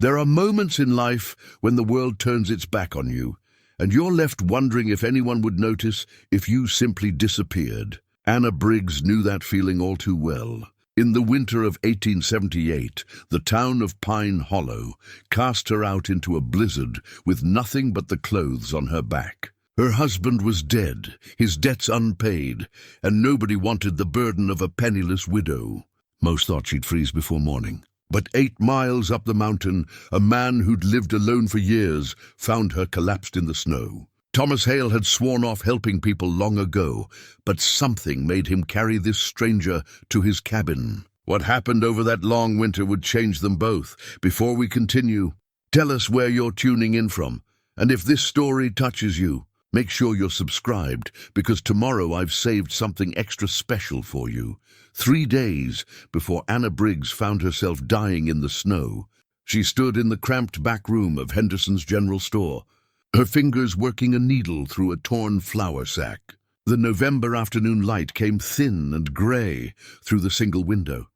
There are moments in life when the world turns its back on you, and you're left wondering if anyone would notice if you simply disappeared. Anna Briggs knew that feeling all too well. In the winter of 1878, the town of Pine Hollow cast her out into a blizzard with nothing but the clothes on her back. Her husband was dead, his debts unpaid, and nobody wanted the burden of a penniless widow. Most thought she'd freeze before morning. But 8 miles up the mountain, a man who'd lived alone for years found her collapsed in the snow. Thomas Hale had sworn off helping people long ago, but something made him carry this stranger to his cabin. What happened over that long winter would change them both. Before we continue, tell us where you're tuning in from, and if this story touches you, make sure you're subscribed, because tomorrow I've saved something extra special for you. 3 days before Anna Briggs found herself dying in the snow, she stood in the cramped back room of Henderson's general store, her fingers working a needle through a torn flour sack. The November afternoon light came thin and grey through the single window,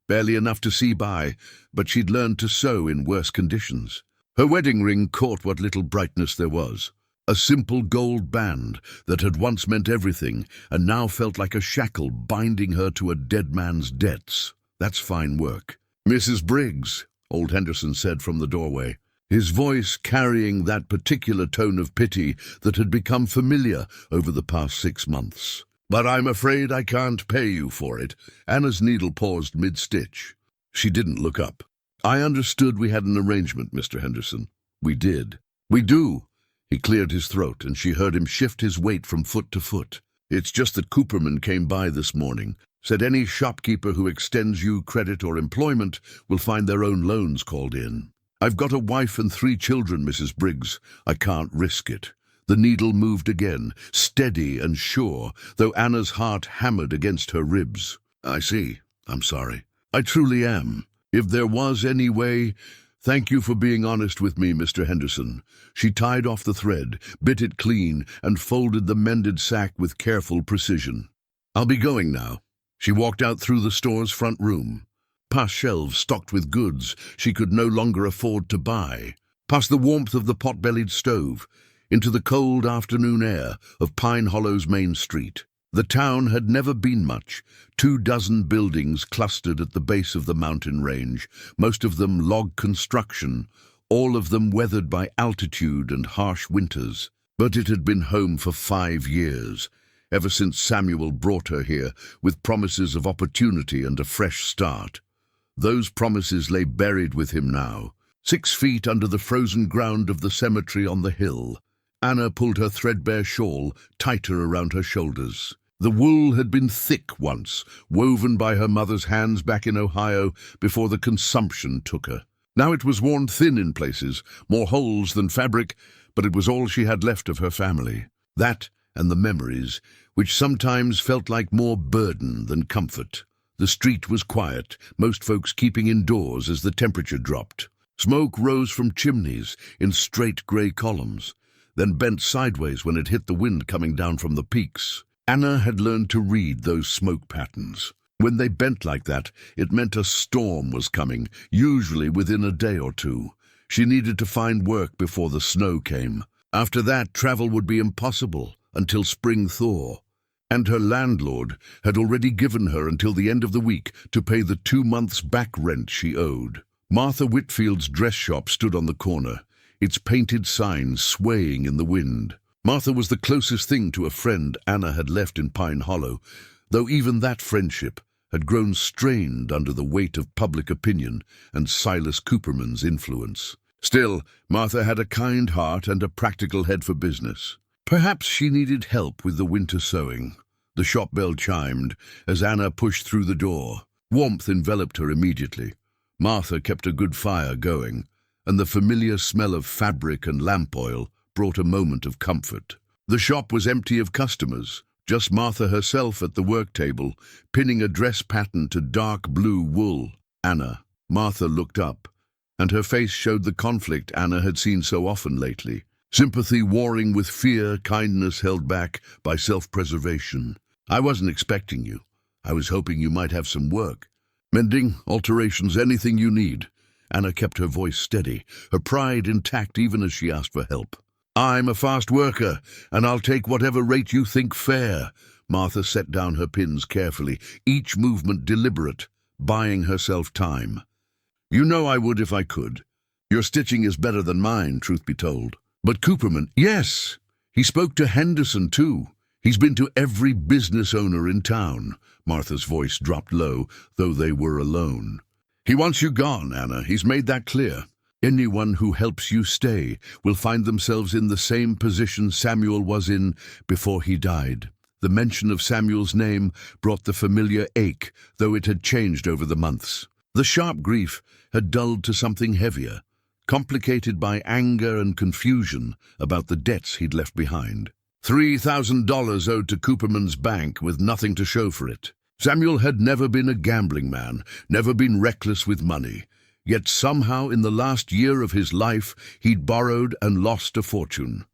barely enough to see by, but she'd learned to sew in worse conditions. Her wedding ring caught what little brightness there was. A simple gold band that had once meant everything and now felt like a shackle binding her to a dead man's debts. That's fine work. "Mrs. Briggs," old Henderson said from the doorway, his voice carrying that particular tone of pity that had become familiar over the past 6 months. "But I'm afraid I can't pay you for it." Anna's needle paused mid-stitch. She didn't look up. "I understood we had an arrangement, Mr. Henderson." "We did." "We do." He cleared his throat, and she heard him shift his weight from foot to foot. "It's just that Cooperman came by this morning, said any shopkeeper who extends you credit or employment will find their own loans called in. I've got a wife and 3 children, Mrs. Briggs. I can't risk it." The needle moved again, steady and sure, though Anna's heart hammered against her ribs. "I see. I'm sorry. I truly am. If there was any way... Thank you for being honest with me, Mr. Henderson." She tied off the thread, bit it clean, and folded the mended sack with careful precision. "I'll be going now." She walked out through the store's front room, past shelves stocked with goods she could no longer afford to buy, past the warmth of the pot-bellied stove, into the cold afternoon air of Pine Hollow's main street. The town had never been much. 24 buildings clustered at the base of the mountain range, most of them log construction, all of them weathered by altitude and harsh winters. But it had been home for 5 years, ever since Samuel brought her here with promises of opportunity and a fresh start. Those promises lay buried with him now, 6 feet under the frozen ground of the cemetery on the hill. Anna pulled her threadbare shawl tighter around her shoulders. The wool had been thick once, woven by her mother's hands back in Ohio before the consumption took her. Now it was worn thin in places, more holes than fabric, but it was all she had left of her family. That and the memories, which sometimes felt like more burden than comfort. The street was quiet, most folks keeping indoors as the temperature dropped. Smoke rose from chimneys in straight grey columns, then bent sideways when it hit the wind coming down from the peaks. Anna had learned to read those smoke patterns. When they bent like that, it meant a storm was coming, usually within a day or 2. She needed to find work before the snow came. After that, travel would be impossible until spring thaw. And her landlord had already given her until the end of the week to pay the 2 months' back rent she owed. Martha Whitfield's dress shop stood on the corner, its painted sign swaying in the wind. Martha was the closest thing to a friend Anna had left in Pine Hollow, though even that friendship had grown strained under the weight of public opinion and Silas Cooperman's influence. Still, Martha had a kind heart and a practical head for business. Perhaps she needed help with the winter sewing. The shop bell chimed as Anna pushed through the door. Warmth enveloped her immediately. Martha kept a good fire going, and the familiar smell of fabric and lamp oil brought a moment of comfort. The shop was empty of customers, just Martha herself at the work table, pinning a dress pattern to dark blue wool. "Anna." Martha looked up, and her face showed the conflict Anna had seen so often lately. Sympathy warring with fear, kindness held back by self-preservation. "I wasn't expecting you. I was hoping you might have some work. Mending, alterations, anything you need. Anna kept her voice steady, her pride intact even as she asked for help. "I'm a fast worker, and I'll take whatever rate you think fair." Martha set down her pins carefully, each movement deliberate, buying herself time. "You know I would if I could. Your stitching is better than mine, truth be told. But Cooperman, yes, he spoke to Henderson too. He's been to every business owner in town." Martha's voice dropped low, though they were alone. "He wants you gone, Anna. He's made that clear. Anyone who helps you stay will find themselves in the same position Samuel was in before he died." The mention of Samuel's name brought the familiar ache, though it had changed over the months. The sharp grief had dulled to something heavier, complicated by anger and confusion about the debts he'd left behind. $3,000 owed to Cooperman's bank with nothing to show for it. Samuel had never been a gambling man, never been reckless with money. Yet somehow in the last year of his life he'd borrowed and lost a fortune.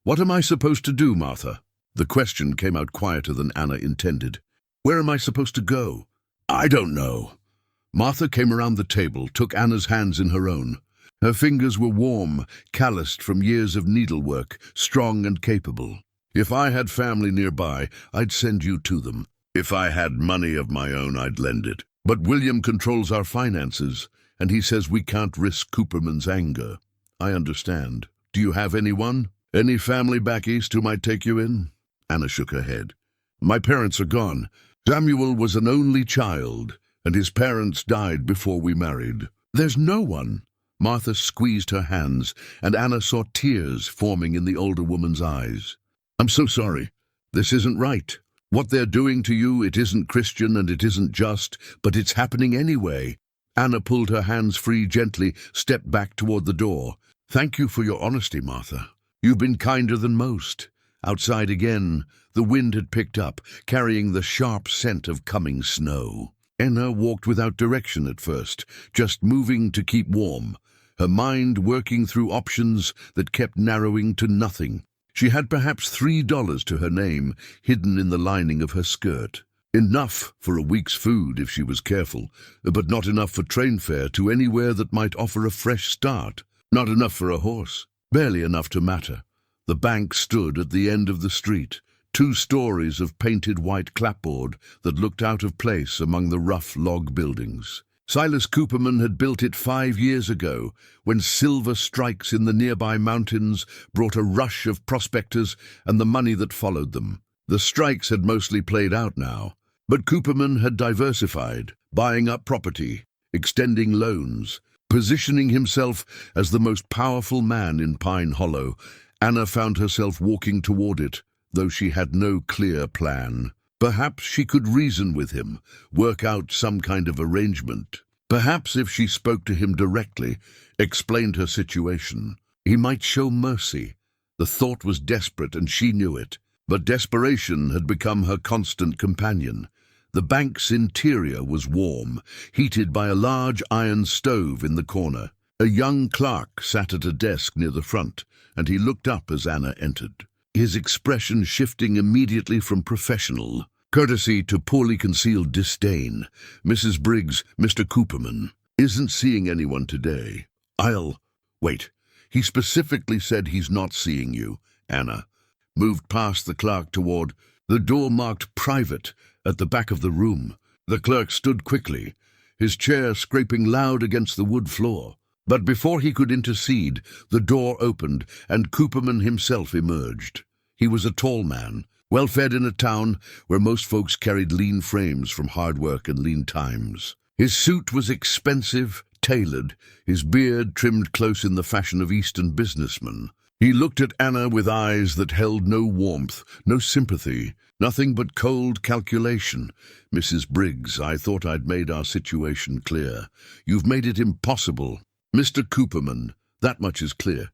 "What am I supposed to do, Martha?" The question came out quieter than Anna intended. "Where am I supposed to go?" "I don't know." Martha came around the table, took Anna's hands in her own. Her fingers were warm, calloused from years of needlework, strong and capable. "If I had family nearby, I'd send you to them. If I had money of my own, I'd lend it. But William controls our finances, and he says we can't risk Cooperman's anger." "I understand. Do you have anyone? Any family back east who might take you in?" Anna shook her head. "My parents are gone. Samuel was an only child, and his parents died before we married. There's no one." Martha squeezed her hands, and Anna saw tears forming in the older woman's eyes. "I'm so sorry. This isn't right. What they're doing to you, it isn't Christian and it isn't just, but it's happening anyway." Anna pulled her hands free gently, stepped back toward the door. "Thank you for your honesty, Martha. You've been kinder than most." Outside again, the wind had picked up, carrying the sharp scent of coming snow. Anna walked without direction at first, just moving to keep warm, her mind working through options that kept narrowing to nothing. She had perhaps $3 to her name, hidden in the lining of her skirt. Enough for a week's food if she was careful, but not enough for train fare to anywhere that might offer a fresh start. Not enough for a horse, barely enough to matter. The bank stood at the end of the street, 2 stories of painted white clapboard that looked out of place among the rough log buildings. Silas Cooperman had built it 5 years ago, when silver strikes in the nearby mountains brought a rush of prospectors and the money that followed them. The strikes had mostly played out now, but Cooperman had diversified, buying up property, extending loans, positioning himself as the most powerful man in Pine Hollow. Anna found herself walking toward it, though she had no clear plan. Perhaps she could reason with him, work out some kind of arrangement. Perhaps if she spoke to him directly, explained her situation, he might show mercy. The thought was desperate, and she knew it. But desperation had become her constant companion. The bank's interior was warm, heated by a large iron stove in the corner. A young clerk sat at a desk near the front, and he looked up as Anna entered, his expression shifting immediately from professional courtesy to poorly concealed disdain. "Mrs. Briggs, Mr. Cooperman isn't seeing anyone today. Wait, he specifically said he's not seeing you." Anna moved past the clerk toward the door marked "Private" at the back of the room. The clerk stood quickly, his chair scraping loud against the wood floor. But before he could intercede, the door opened and Cooperman himself emerged. He was a tall man, well-fed in a town where most folks carried lean frames from hard work and lean times. His suit was expensive, tailored, his beard trimmed close in the fashion of Eastern businessmen. He looked at Anna with eyes that held no warmth, no sympathy, nothing but cold calculation. "Mrs. Briggs, I thought I'd made our situation clear. You've made it impossible." "Mr. Cooperman, that much is clear."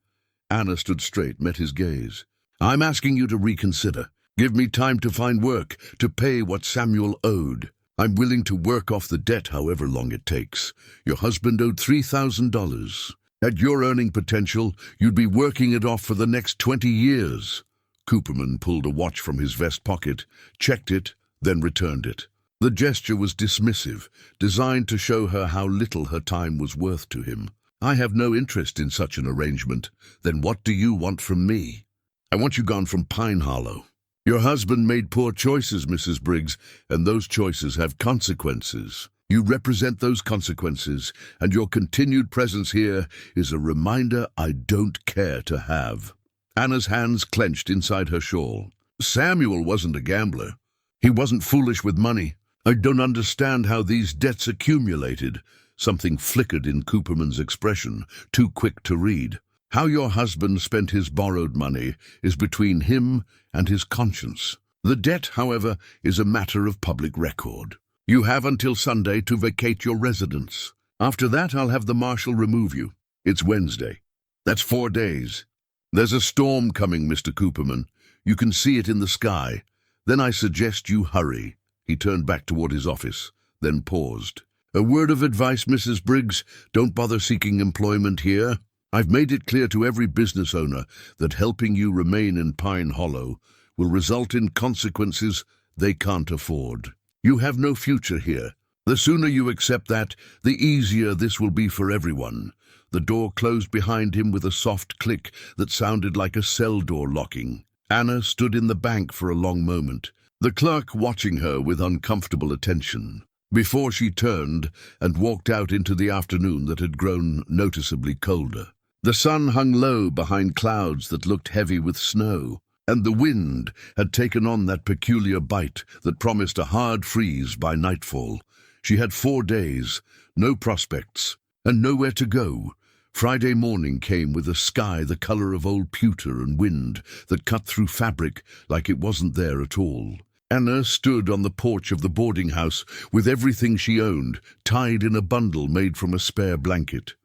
Anna stood straight, met his gaze. "I'm asking you to reconsider. Give me time to find work, to pay what Samuel owed. I'm willing to work off the debt however long it takes. Your husband owed $3,000. At your earning potential, you'd be working it off for the next 20 years. Cooperman pulled a watch from his vest pocket, checked it, then returned it. The gesture was dismissive, designed to show her how little her time was worth to him. "I have no interest in such an arrangement. Then what do you want from me?" "I want you gone from Pine Hollow." "Your husband made poor choices, Mrs. Briggs, and those choices have consequences. You represent those consequences, and your continued presence here is a reminder I don't care to have." Anna's hands clenched inside her shawl. "Samuel wasn't a gambler. He wasn't foolish with money. I don't understand how these debts accumulated." Something flickered in Cooperman's expression, too quick to read. "How your husband spent his borrowed money is between him and his conscience. The debt, however, is a matter of public record. You have until Sunday to vacate your residence. After that, I'll have the marshal remove you. It's Wednesday. That's 4 days. There's a storm coming, Mr. Cooperman. You can see it in the sky. Then I suggest you hurry." He turned back toward his office, then paused. "A word of advice, Mrs. Briggs. Don't bother seeking employment here. I've made it clear to every business owner that helping you remain in Pine Hollow will result in consequences they can't afford. You have no future here. The sooner you accept that, the easier this will be for everyone." The door closed behind him with a soft click that sounded like a cell door locking. Anna stood in the bank for a long moment, the clerk watching her with uncomfortable attention, before she turned and walked out into the afternoon that had grown noticeably colder. The sun hung low behind clouds that looked heavy with snow, and the wind had taken on that peculiar bite that promised a hard freeze by nightfall. She had 4 days, no prospects, and nowhere to go. Friday morning came with a sky the color of old pewter and wind that cut through fabric like it wasn't there at all. Anna stood on the porch of the boarding house with everything she owned tied in a bundle made from a spare blanket.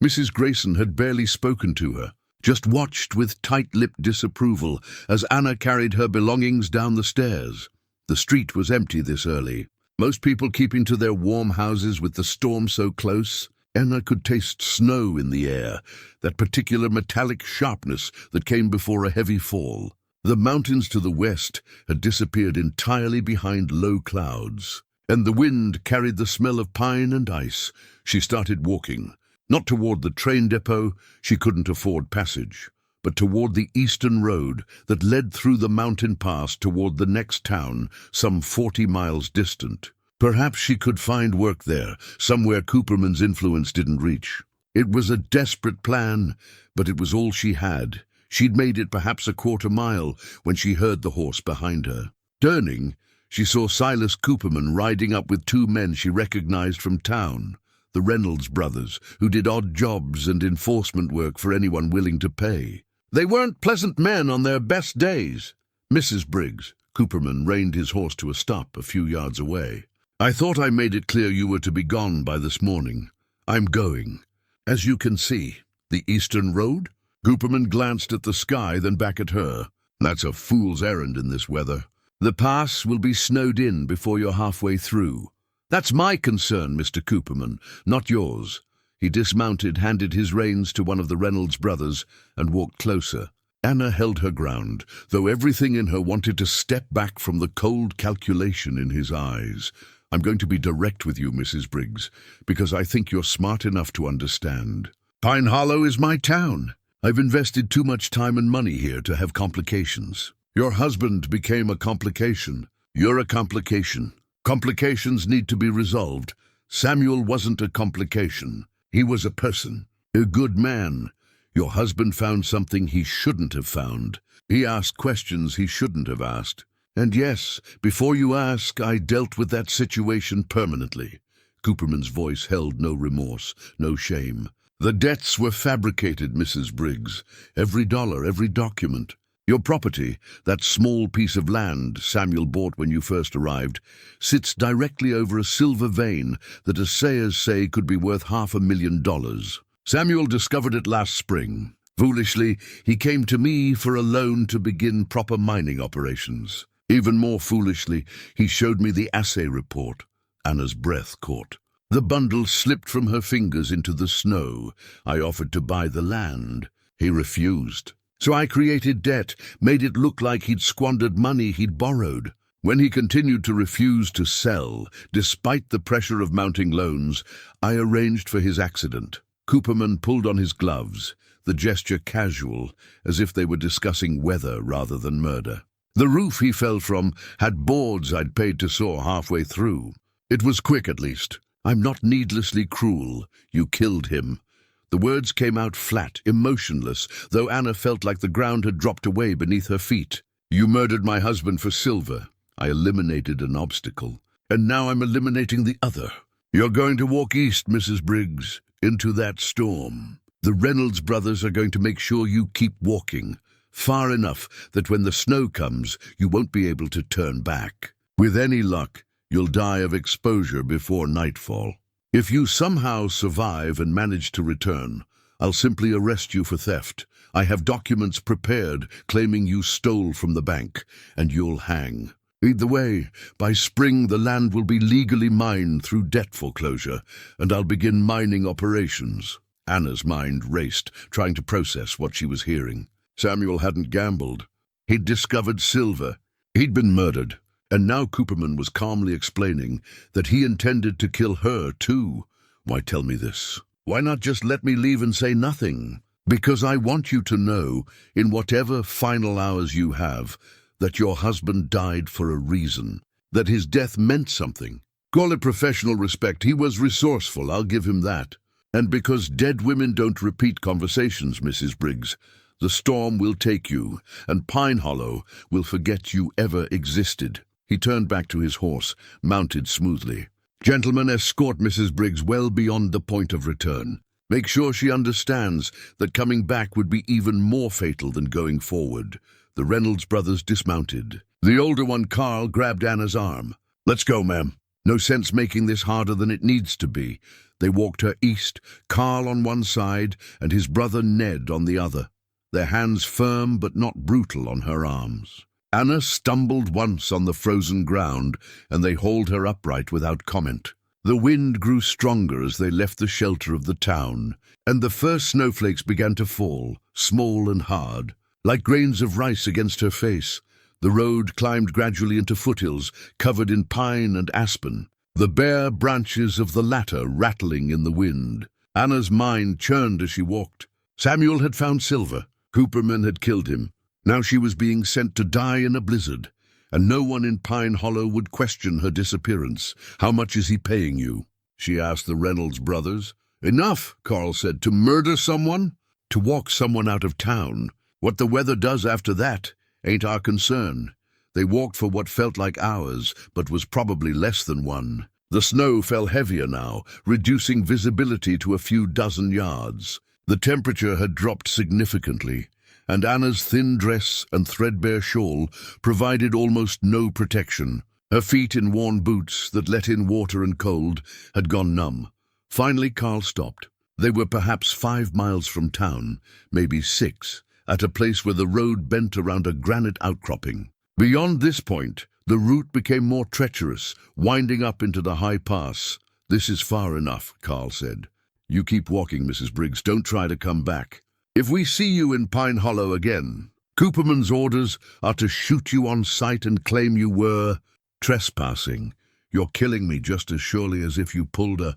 Mrs. Grayson had barely spoken to her, just watched with tight-lipped disapproval as Anna carried her belongings down the stairs. The street was empty this early, most people keeping to their warm houses with the storm so close. Anna could taste snow in the air, that particular metallic sharpness that came before a heavy fall. The mountains to the west had disappeared entirely behind low clouds, and the wind carried the smell of pine and ice. She started walking, not toward the train depot, she couldn't afford passage, but toward the eastern road that led through the mountain pass toward the next town, some 40 miles distant. Perhaps she could find work there, somewhere Cooperman's influence didn't reach. It was a desperate plan, but it was all she had. She'd made it perhaps a quarter mile when she heard the horse behind her. Turning, she saw Silas Cooperman riding up with 2 men she recognized from town, the Reynolds brothers, who did odd jobs and enforcement work for anyone willing to pay. They weren't pleasant men on their best days. "Mrs. Briggs," Cooperman reined his horse to a stop a few yards away. "I thought I made it clear you were to be gone by this morning. I'm going. As you can see." "The eastern road?" Cooperman glanced at the sky, then back at her. "That's a fool's errand in this weather. The pass will be snowed in before you're halfway through." "That's my concern, Mr. Cooperman, not yours." He dismounted, handed his reins to one of the Reynolds brothers, and walked closer. Anna held her ground, though everything in her wanted to step back from the cold calculation in his eyes. "I'm going to be direct with you, Mrs. Briggs, because I think you're smart enough to understand. Pine Hollow is my town. I've invested too much time and money here to have complications. Your husband became a complication. You're a complication. Complications need to be resolved. Samuel wasn't a complication. He was a person, a good man. Your husband found something he shouldn't have found. He asked questions he shouldn't have asked. And yes, before you ask, I dealt with that situation permanently." Cooperman's voice held no remorse, no shame. "The debts were fabricated, Mrs. Briggs. Every dollar, every document. Your property, that small piece of land Samuel bought when you first arrived, sits directly over a silver vein that assayers say could be worth $500,000. Samuel discovered it last spring. Foolishly, he came to me for a loan to begin proper mining operations. Even more foolishly, he showed me the assay report." Anna's breath caught. The bundle slipped from her fingers into the snow. "I offered to buy the land. He refused. So I created debt, made it look like he'd squandered money he'd borrowed. When he continued to refuse to sell, despite the pressure of mounting loans, I arranged for his accident. Cooperman pulled on his gloves, the gesture casual, as if they were discussing weather rather than murder. The roof he fell from had boards I'd paid to saw halfway through. It was quick, at least. I'm not needlessly cruel. You killed him. The words came out flat, emotionless, though Anna felt like the ground had dropped away beneath her feet. You murdered my husband for silver. I eliminated an obstacle, and now I'm eliminating the other. You're going to walk east, Mrs. Briggs, into that storm. The Reynolds brothers are going to make sure you keep walking, far enough that when the snow comes, you won't be able to turn back. With any luck, you'll die of exposure before nightfall. If you somehow survive and manage to return, I'll simply arrest you for theft. I have documents prepared claiming you stole from the bank, and you'll hang. Either way, by spring the land will be legally mine through debt foreclosure, and I'll begin mining operations. Anna's mind raced, trying to process what she was hearing. Samuel hadn't gambled. He'd discovered silver. He'd been murdered. And now Cooperman was calmly explaining that he intended to kill her too. Why tell me this? Why not just let me leave and say nothing? Because I want you to know, in whatever final hours you have, that your husband died for a reason, that his death meant something. Call it professional respect. He was resourceful, I'll give him that. And because dead women don't repeat conversations, Mrs. Briggs, the storm will take you, and Pine Hollow will forget you ever existed. He turned back to his horse, mounted smoothly. Gentlemen, escort Mrs. Briggs well beyond the point of return. Make sure she understands that coming back would be even more fatal than going forward. The Reynolds brothers dismounted. The older one, Carl, grabbed Anna's arm. Let's go, ma'am. No sense making this harder than it needs to be. They walked her east, Carl on one side and his brother Ned on the other, their hands firm but not brutal on her arms. Anna stumbled once on the frozen ground, and they hauled her upright without comment. The wind grew stronger as they left the shelter of the town, and the first snowflakes began to fall, small and hard, like grains of rice against her face. The road climbed gradually into foothills, covered in pine and aspen, the bare branches of the latter rattling in the wind. Anna's mind churned as she walked. Samuel had found silver. Cooperman had killed him. Now she was being sent to die in a blizzard, and no one in Pine Hollow would question her disappearance. How much is he paying you? She asked the Reynolds brothers. Enough, Carl said, to murder someone? To walk someone out of town. What the weather does after that ain't our concern. They walked for what felt like hours, but was probably less than one. The snow fell heavier now, reducing visibility to a few dozen yards. The temperature had dropped significantly, and Anna's thin dress and threadbare shawl provided almost no protection. Her feet, in worn boots that let in water and cold, had gone numb. Finally, Carl stopped. They were perhaps 5 miles from town, maybe 6, at a place where the road bent around a granite outcropping. Beyond this point, the route became more treacherous, winding up into the high pass. This is far enough, Carl said. You keep walking, Mrs. Briggs. Don't try to come back. If we see you in Pine Hollow again, Cooperman's orders are to shoot you on sight and claim you were trespassing. You're killing me just as surely as if you pulled a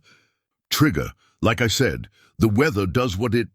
trigger. Like I said, the weather does what it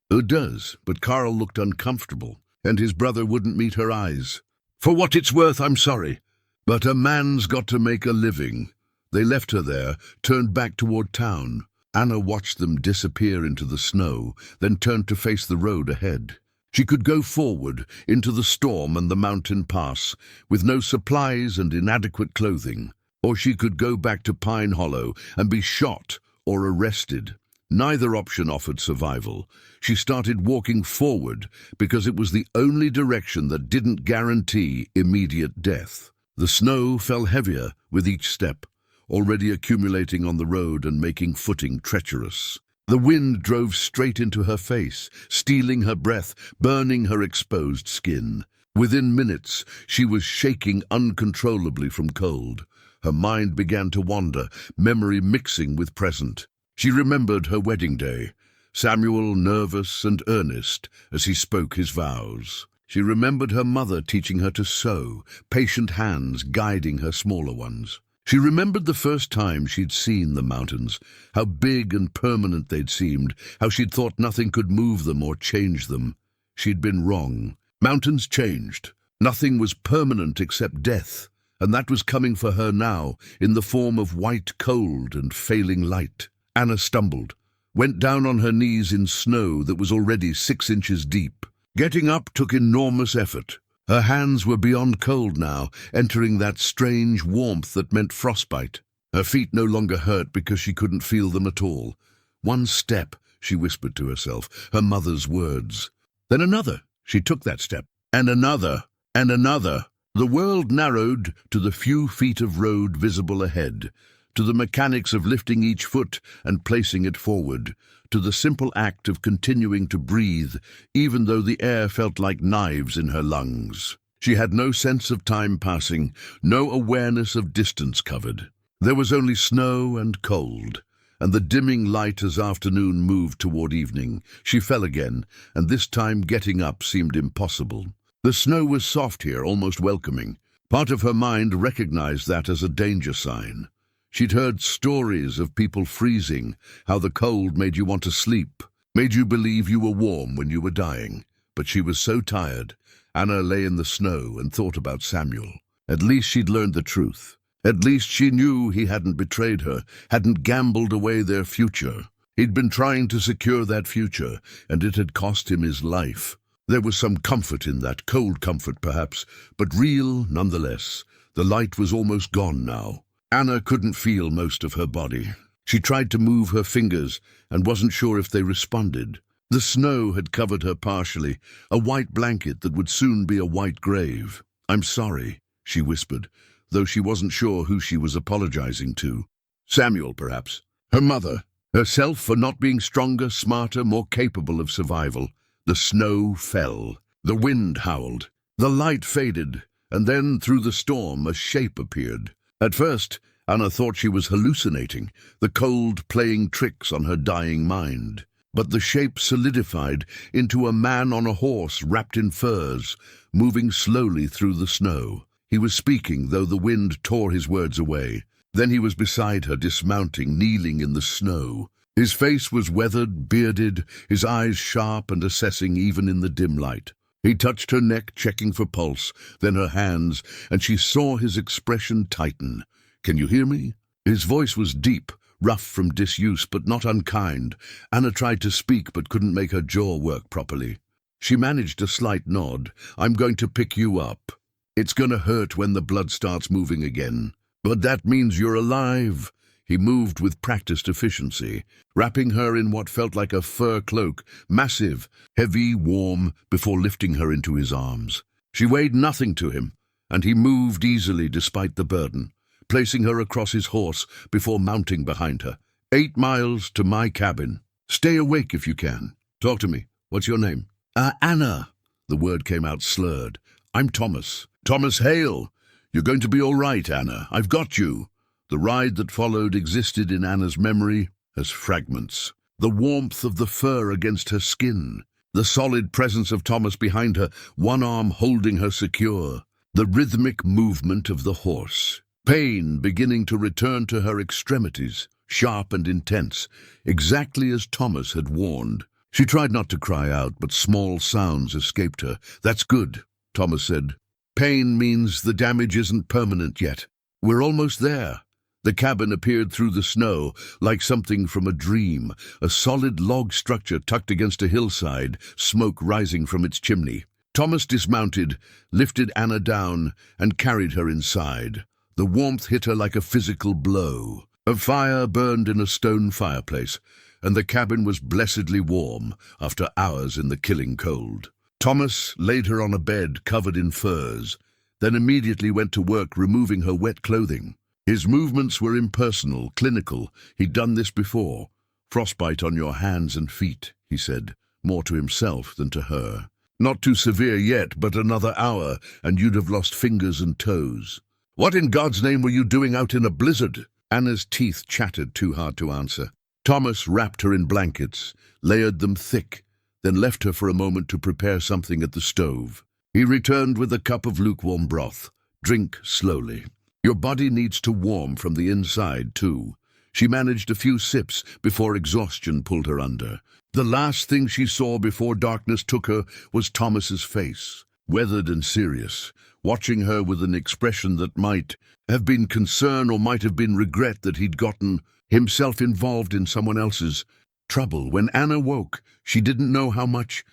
does. But Carl looked uncomfortable, and his brother wouldn't meet her eyes. For what it's worth, I'm sorry, but a man's got to make a living. They left her there, turned back toward town. Anna watched them disappear into the snow, then turned to face the road ahead. She could go forward, into the storm and the mountain pass, with no supplies and inadequate clothing. Or she could go back to Pine Hollow and be shot or arrested. Neither option offered survival. She started walking forward because it was the only direction that didn't guarantee immediate death. The snow fell heavier with each step, already accumulating on the road and making footing treacherous. The wind drove straight into her face, stealing her breath, burning her exposed skin. Within minutes, she was shaking uncontrollably from cold. Her mind began to wander, memory mixing with present. She remembered her wedding day, Samuel nervous and earnest as he spoke his vows. She remembered her mother teaching her to sew, patient hands guiding her smaller ones. She remembered the first time she'd seen the mountains, how big and permanent they'd seemed, how she'd thought nothing could move them or change them. She'd been wrong. Mountains changed. Nothing was permanent except death, and that was coming for her now, in the form of white cold and failing light. Anna stumbled, went down on her knees in snow that was already 6 inches deep. Getting up took enormous effort. Her hands were beyond cold now, entering that strange warmth that meant frostbite. Her feet no longer hurt because she couldn't feel them at all. One step, she whispered to herself, her mother's words. Then another. She took that step. And another. And another. The world narrowed to the few feet of road visible ahead, to the mechanics of lifting each foot and placing it forward, to the simple act of continuing to breathe, even though the air felt like knives in her lungs. She had no sense of time passing, no awareness of distance covered. There was only snow and cold, and the dimming light as afternoon moved toward evening. She fell again, and this time getting up seemed impossible. The snow was soft here, almost welcoming. Part of her mind recognized that as a danger sign. She'd heard stories of people freezing, how the cold made you want to sleep, made you believe you were warm when you were dying. But she was so tired. Anna lay in the snow and thought about Samuel. At least she'd learned the truth. At least she knew he hadn't betrayed her, hadn't gambled away their future. He'd been trying to secure that future, and it had cost him his life. There was some comfort in that, cold comfort perhaps, but real nonetheless. The light was almost gone now. Anna couldn't feel most of her body. She tried to move her fingers and wasn't sure if they responded. The snow had covered her partially, a white blanket that would soon be a white grave. "I'm sorry," she whispered, though she wasn't sure who she was apologizing to. Samuel, perhaps. Her mother. Herself for not being stronger, smarter, more capable of survival. The snow fell. The wind howled. The light faded, and then through the storm a shape appeared. At first, Anna thought she was hallucinating, the cold playing tricks on her dying mind. But the shape solidified into a man on a horse wrapped in furs, moving slowly through the snow. He was speaking, though the wind tore his words away. Then he was beside her, dismounting, kneeling in the snow. His face was weathered, bearded, his eyes sharp and assessing even in the dim light. He touched her neck, checking for pulse, then her hands, and she saw his expression tighten. "Can you hear me?" His voice was deep, rough from disuse, but not unkind. Anna tried to speak, but couldn't make her jaw work properly. She managed a slight nod. "I'm going to pick you up. It's going to hurt when the blood starts moving again. But that means you're alive." He moved with practiced efficiency, wrapping her in what felt like a fur cloak, massive, heavy, warm, before lifting her into his arms. She weighed nothing to him, and he moved easily despite the burden, placing her across his horse before mounting behind her. 8 miles to my cabin. Stay awake if you can. Talk to me. What's your name?" Anna." The word came out slurred. "I'm Thomas. Thomas Hale. You're going to be all right, Anna. I've got you." The ride that followed existed in Anna's memory as fragments. The warmth of the fur against her skin, the solid presence of Thomas behind her, one arm holding her secure, the rhythmic movement of the horse. Pain beginning to return to her extremities, sharp and intense, exactly as Thomas had warned. She tried not to cry out, but small sounds escaped her. "That's good," Thomas said. "Pain means the damage isn't permanent yet. We're almost there." The cabin appeared through the snow, like something from a dream, a solid log structure tucked against a hillside, smoke rising from its chimney. Thomas dismounted, lifted Anna down, and carried her inside. The warmth hit her like a physical blow. A fire burned in a stone fireplace, and the cabin was blessedly warm after hours in the killing cold. Thomas laid her on a bed covered in furs, then immediately went to work removing her wet clothing. His movements were impersonal, clinical. He'd done this before. "Frostbite on your hands and feet," he said, more to himself than to her. "Not too severe yet, but another hour, and you'd have lost fingers and toes." "What in God's name were you doing out in a blizzard?" Anna's teeth chattered too hard to answer. Thomas wrapped her in blankets, layered them thick, then left her for a moment to prepare something at the stove. He returned with a cup of lukewarm broth. Drink slowly. Your body needs to warm from the inside, too. She managed a few sips before exhaustion pulled her under. The last thing she saw before darkness took her was Thomas's face, weathered and serious, watching her with an expression that might have been concern or might have been regret that he'd gotten himself involved in someone else's trouble. When Anna woke, she didn't know how much.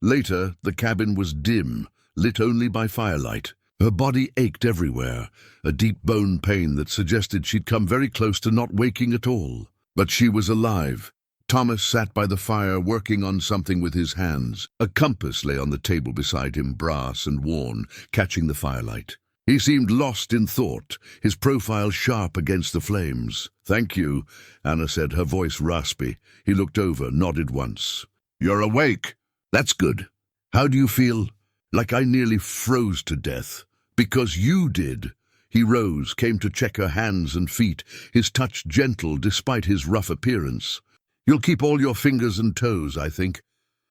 Later, the cabin was dim, lit only by firelight. Her body ached everywhere, a deep bone pain that suggested she'd come very close to not waking at all. But she was alive. Thomas sat by the fire working on something with his hands. A compass lay on the table beside him, brass and worn, catching the firelight. He seemed lost in thought, his profile sharp against the flames. "Thank you," Anna said, her voice raspy. He looked over, nodded once. "You're awake. That's good. How do you feel?" "Like I nearly froze to death." "Because you did." He rose, came to check her hands and feet, his touch gentle despite his rough appearance. "You'll keep all your fingers and toes, I think."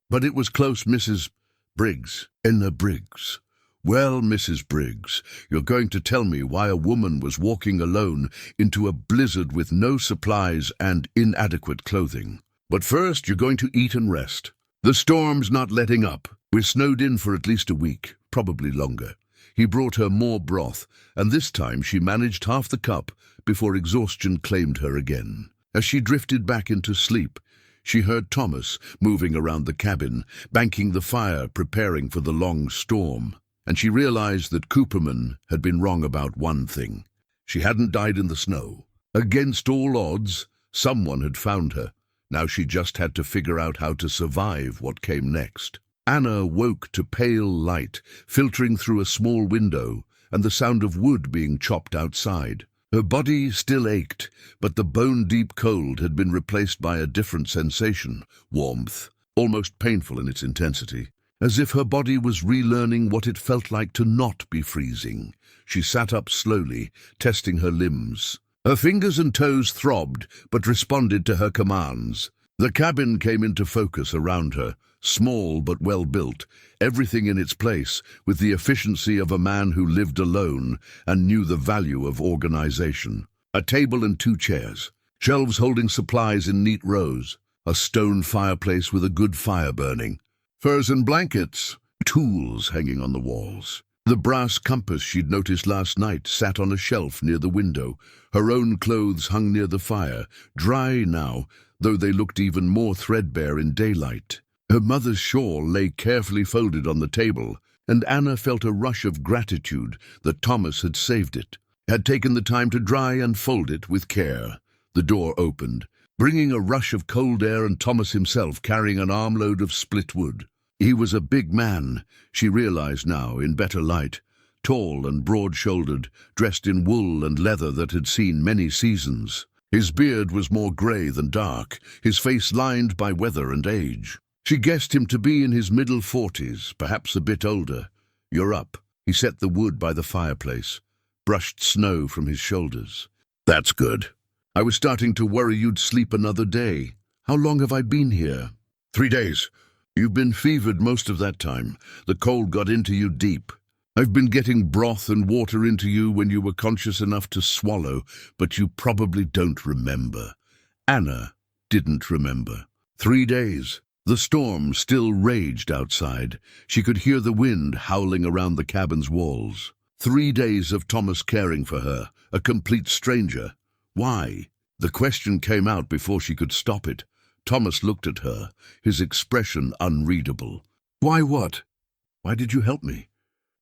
"But it was close, Mrs. Briggs." "Enna Briggs. Well, Mrs. Briggs, you're going to tell me why a woman was walking alone into a blizzard with no supplies and inadequate clothing. But first, you're going to eat and rest. The storm's not letting up. We're snowed in for at least a week, probably longer." He brought her more broth, and this time she managed half the cup before exhaustion claimed her again. As she drifted back into sleep, she heard Thomas moving around the cabin, banking the fire, preparing for the long storm. And she realized that Cooperman had been wrong about one thing. She hadn't died in the snow. Against all odds, someone had found her. Now she just had to figure out how to survive what came next. Anna woke to pale light filtering through a small window and the sound of wood being chopped outside. Her body still ached, but the bone-deep cold had been replaced by a different sensation, warmth, almost painful in its intensity. As if her body was relearning what it felt like to not be freezing. She sat up slowly, testing her limbs. Her fingers and toes throbbed, but responded to her commands. The cabin came into focus around her, small but well-built, everything in its place, with the efficiency of a man who lived alone and knew the value of organization. A table and 2 chairs, shelves holding supplies in neat rows, a stone fireplace with a good fire burning. Furs and blankets, tools hanging on the walls. The brass compass she'd noticed last night sat on a shelf near the window. Her own clothes hung near the fire, dry now, though they looked even more threadbare in daylight. Her mother's shawl lay carefully folded on the table, and Anna felt a rush of gratitude that Thomas had saved it, had taken the time to dry and fold it with care. The door opened, bringing a rush of cold air and Thomas himself carrying an armload of split wood. He was a big man, she realized now in better light, tall and broad-shouldered, dressed in wool and leather that had seen many seasons. His beard was more grey than dark, his face lined by weather and age. She guessed him to be in his middle 40s, perhaps a bit older. "You're up." He set the wood by the fireplace, brushed snow from his shoulders. "That's good. I was starting to worry you'd sleep another day. How long have I been here?" 3 days. "You've been fevered most of that time. The cold got into you deep. I've been getting broth and water into you when you were conscious enough to swallow, but you probably don't remember." Anna didn't remember. 3 days. The storm still raged outside. She could hear the wind howling around the cabin's walls. 3 days of Thomas caring for her, a complete stranger. Why? The question came out before she could stop it. Thomas looked at her, his expression unreadable. "Why what? Why did you help me?"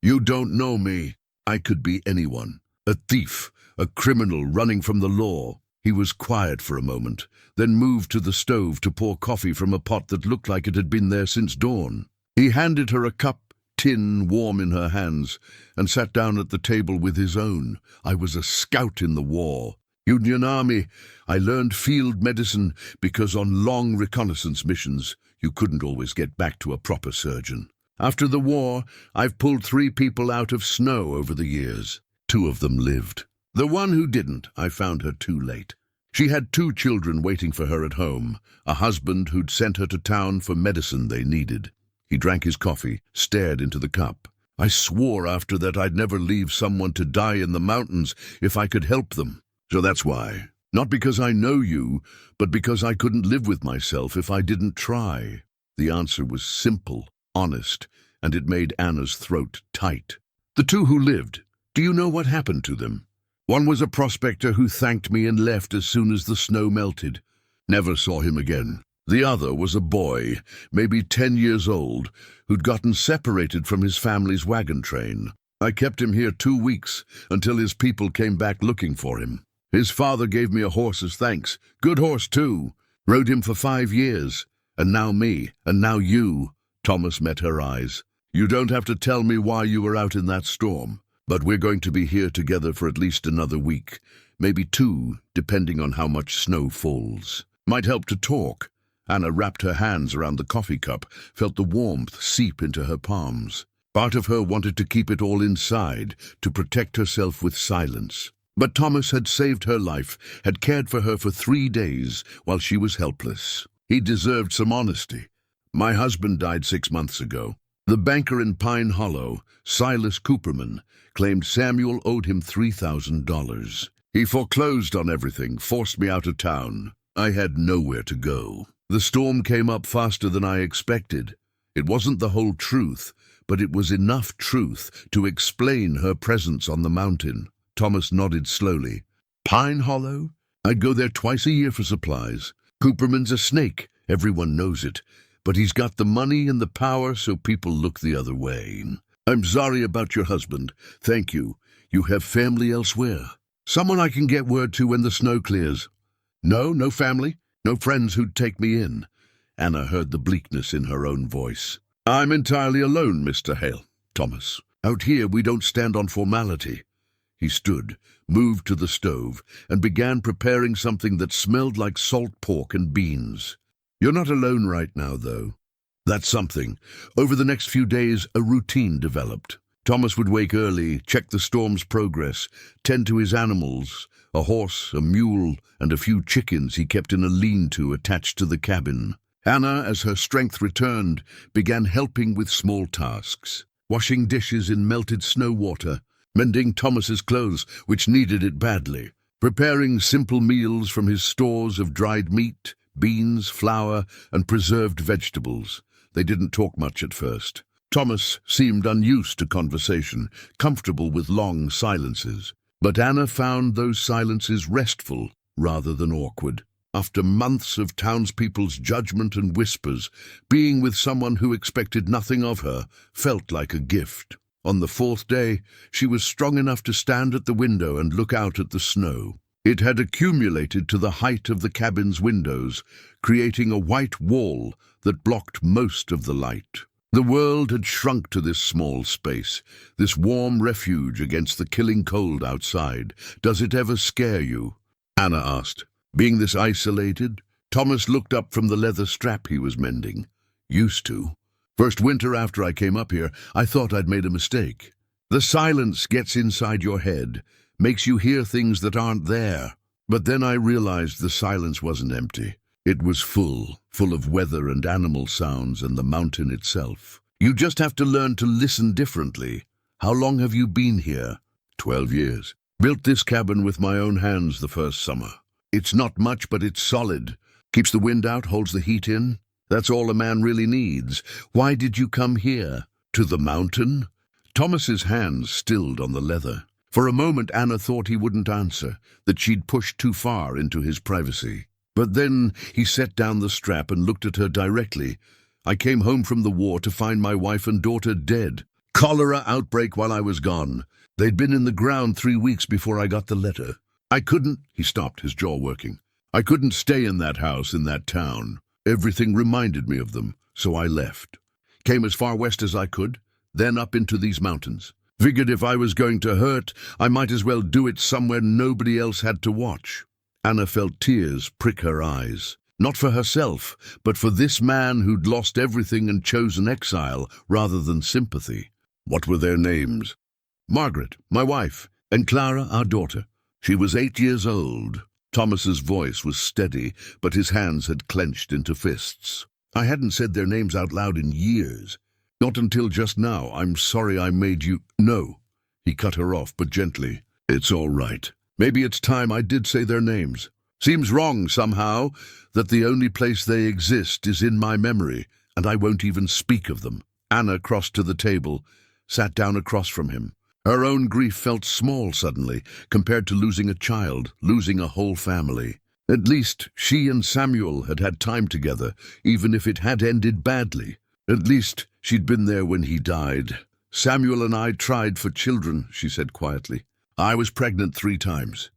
"You don't know me. I could be anyone. A thief, a criminal running from the law." He was quiet for a moment, then moved to the stove to pour coffee from a pot that looked like it had been there since dawn. He handed her a cup, tin warm in her hands, and sat down at the table with his own. "I was a scout in the war. Union Army. I learned field medicine because on long reconnaissance missions, you couldn't always get back to a proper surgeon. After the war, I've pulled 3 people out of snow over the years. 2 of them lived. The one who didn't, I found her too late. She had 2 children waiting for her at home, a husband who'd sent her to town for medicine they needed." He drank his coffee, stared into the cup. I swore after that I'd never leave someone to die in the mountains if I could help them. So that's why. Not because I know you, but because I couldn't live with myself if I didn't try." The answer was simple, honest, and it made Anna's throat tight. "The two who lived, do you know what happened to them? One was a prospector who thanked me and left as soon as the snow melted. Never saw him again. The other was a boy, maybe 10 years old, who'd gotten separated from his family's wagon train. I kept him here 2 weeks until his people came back looking for him. His father gave me a horse as thanks. Good horse, too. Rode him for 5 years. And now me, and now you." Thomas met her eyes. "You don't have to tell me why you were out in that storm, but we're going to be here together for at least another week, maybe 2, depending on how much snow falls. Might help to talk." Anna wrapped her hands around the coffee cup, felt the warmth seep into her palms. Part of her wanted to keep it all inside, to protect herself with silence. But Thomas had saved her life, had cared for her for 3 days while she was helpless. He deserved some honesty. "My husband died 6 months ago. The banker in Pine Hollow, Silas Cooperman, claimed Samuel owed him $3,000. He foreclosed on everything, forced me out of town. I had nowhere to go. The storm came up faster than I expected. It wasn't the whole truth, but it was enough truth to explain her presence on the mountain." Thomas nodded slowly. "Pine Hollow? I'd go there twice a year for supplies. Cooperman's a snake, everyone knows it, but he's got the money and the power so people look the other way. I'm sorry about your husband. Thank you. You have family elsewhere? Someone I can get word to when the snow clears?" No family, no friends who'd take me in." Anna heard the bleakness in her own voice. "I'm entirely alone, Mr. Hale, Thomas. Out here we don't stand on formality." He stood, moved to the stove, and began preparing something that smelled like salt pork and beans. "You're not alone right now, though. That's something. Over the next few days, a routine developed. Thomas would wake early, check the storm's progress, tend to his animals, a horse, a mule, and a few chickens he kept in a lean-to attached to the cabin. Anna, as her strength returned, began helping with small tasks, washing dishes in melted snow water, mending Thomas's clothes, which needed it badly, preparing simple meals from his stores of dried meat, beans, flour, and preserved vegetables. They didn't talk much at first. Thomas seemed unused to conversation, comfortable with long silences. But Anna found those silences restful rather than awkward. After months of townspeople's judgment and whispers, being with someone who expected nothing of her felt like a gift. On the 4th day, she was strong enough to stand at the window and look out at the snow. It had accumulated to the height of the cabin's windows, creating a white wall that blocked most of the light. The world had shrunk to this small space, this warm refuge against the killing cold outside. "Does it ever scare you?" Anna asked. Being this isolated, Thomas looked up from the leather strap he was mending. "Used to. First winter after I came up here, I thought I'd made a mistake. The silence gets inside your head, makes you hear things that aren't there. But then I realized the silence wasn't empty. It was full of weather and animal sounds and the mountain itself. You just have to learn to listen differently. How long have you been here?" 12 years. Built this cabin with my own hands the first summer. It's not much, but it's solid. Keeps the wind out, holds the heat in. That's all a man really needs. Why did you come here? To the mountain?" Thomas's hands stilled on the leather. For a moment Anna thought he wouldn't answer, that she'd pushed too far into his privacy. But then he set down the strap and looked at her directly. "I came home from the war to find my wife and daughter dead. Cholera outbreak while I was gone. They'd been in the ground 3 weeks before I got the letter. I couldn't—" He stopped, his jaw working. "I couldn't stay in that house, in that town. Everything reminded me of them, so I left. Came as far west as I could, then up into these mountains. Figured if I was going to hurt, I might as well do it somewhere nobody else had to watch." Anna felt tears prick her eyes. Not for herself, but for this man who'd lost everything and chosen exile rather than sympathy. "What were their names?" "Margaret, my wife, and Clara, our daughter. She was 8 years old." Thomas's voice was steady, but his hands had clenched into fists. "I hadn't said their names out loud in years. Not until just now. I'm sorry I made you— No. He cut her off, but gently. It's all right. Maybe it's time I did say their names. Seems wrong, somehow, that the only place they exist is in my memory, and I won't even speak of them. Anna crossed to the table, sat down across from him. Her own grief felt small suddenly, compared to losing a child, losing a whole family. At least she and Samuel had had time together, even if it had ended badly. At least she'd been there when he died. Samuel and I tried for children, she said quietly. I was pregnant 3 times.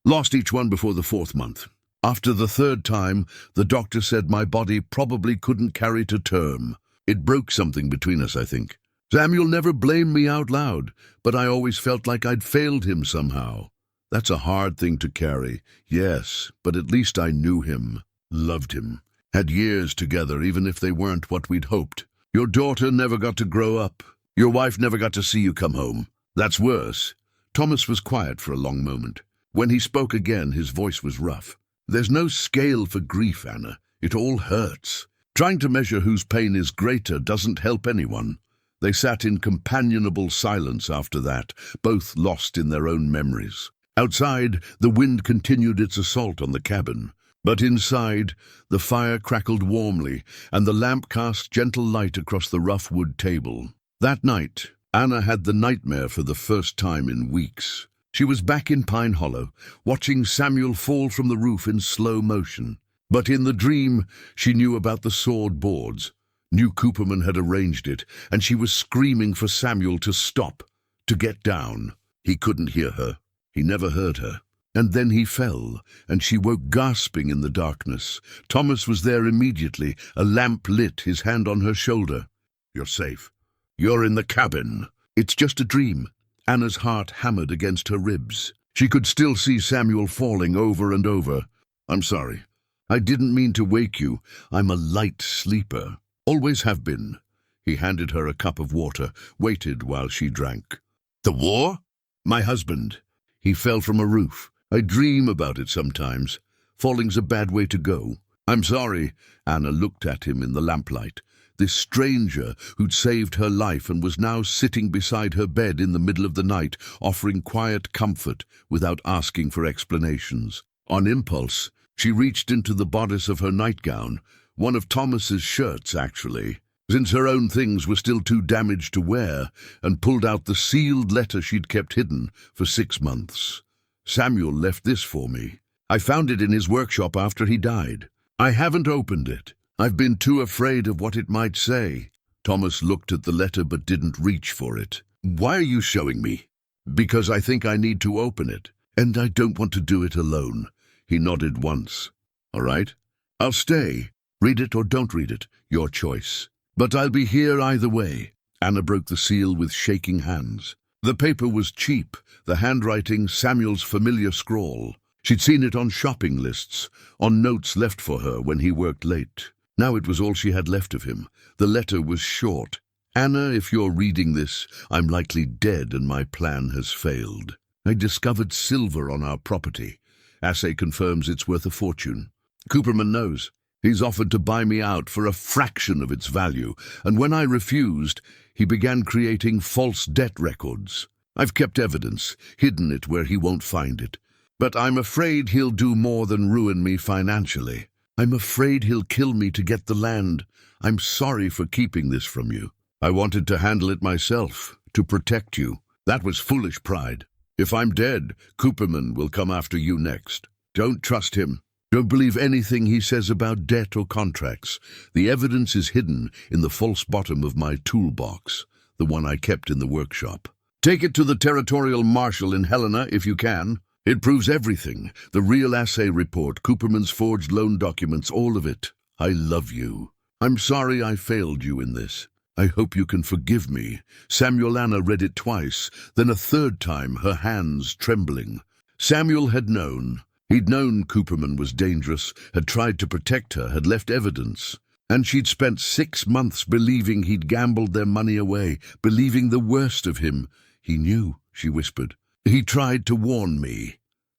Lost each one before the 4th month. After the 3rd time, the doctor said my body probably couldn't carry to term. It broke something between us, I think. Samuel never blamed me out loud, but I always felt like I'd failed him somehow. That's a hard thing to carry, yes, but at least I knew him, loved him, had years together even if they weren't what we'd hoped. Your daughter never got to grow up. Your wife never got to see you come home. That's worse. Thomas was quiet for a long moment. When he spoke again, his voice was rough. There's no scale for grief, Anna. It all hurts. Trying to measure whose pain is greater doesn't help anyone. They sat in companionable silence after that, both lost in their own memories. Outside, the wind continued its assault on the cabin. But inside, the fire crackled warmly, and the lamp cast gentle light across the rough wood table. That night, Anna had the nightmare for the first time in weeks. She was back in Pine Hollow, watching Samuel fall from the roof in slow motion. But in the dream, she knew about the sword boards. Knew Cooperman had arranged it, and she was screaming for Samuel to stop, to get down. He couldn't hear her. He never heard her. And then he fell, and she woke gasping in the darkness. Thomas was there immediately, a lamp lit, his hand on her shoulder. You're safe. You're in the cabin. It's just a dream. Anna's heart hammered against her ribs. She could still see Samuel falling over and over. I'm sorry. I didn't mean to wake you. I'm a light sleeper. Always have been. He handed her a cup of water, waited while she drank. The war? My husband. He fell from a roof. I dream about it sometimes. Falling's a bad way to go. I'm sorry. Anna looked at him in the lamplight. This stranger who'd saved her life and was now sitting beside her bed in the middle of the night, offering quiet comfort without asking for explanations. On impulse, she reached into the bodice of her nightgown, one of Thomas's shirts, actually, since her own things were still too damaged to wear, and pulled out the sealed letter she'd kept hidden for 6 months. Samuel left this for me. I found it in his workshop after he died. I haven't opened it. I've been too afraid of what it might say. Thomas looked at the letter but didn't reach for it. Why are you showing me? Because I think I need to open it, and I don't want to do it alone. He nodded once. All right? I'll stay. Read it or don't read it, your choice. But I'll be here either way. Anna broke the seal with shaking hands. The paper was cheap, the handwriting Samuel's familiar scrawl. She'd seen it on shopping lists, on notes left for her when he worked late. Now it was all she had left of him. The letter was short. Anna, if you're reading this, I'm likely dead and my plan has failed. I discovered silver on our property. Assay confirms it's worth a fortune. Cooperman knows. He's offered to buy me out for a fraction of its value, and when I refused, he began creating false debt records. I've kept evidence, hidden it where he won't find it. But I'm afraid he'll do more than ruin me financially. I'm afraid he'll kill me to get the land. I'm sorry for keeping this from you. I wanted to handle it myself, to protect you. That was foolish pride. If I'm dead, Cooperman will come after you next. Don't trust him. Don't believe anything he says about debt or contracts. The evidence is hidden in the false bottom of my toolbox, the one I kept in the workshop. Take it to the territorial marshal in Helena if you can. It proves everything. The real assay report, Cooperman's forged loan documents, all of it. I love you. I'm sorry I failed you in this. I hope you can forgive me. Samuel Anna read it twice, then a 3rd time, her hands trembling. Samuel had known. He'd known Cooperman was dangerous, had tried to protect her, had left evidence. And she'd spent 6 months believing he'd gambled their money away, believing the worst of him. He knew, she whispered. He tried to warn me.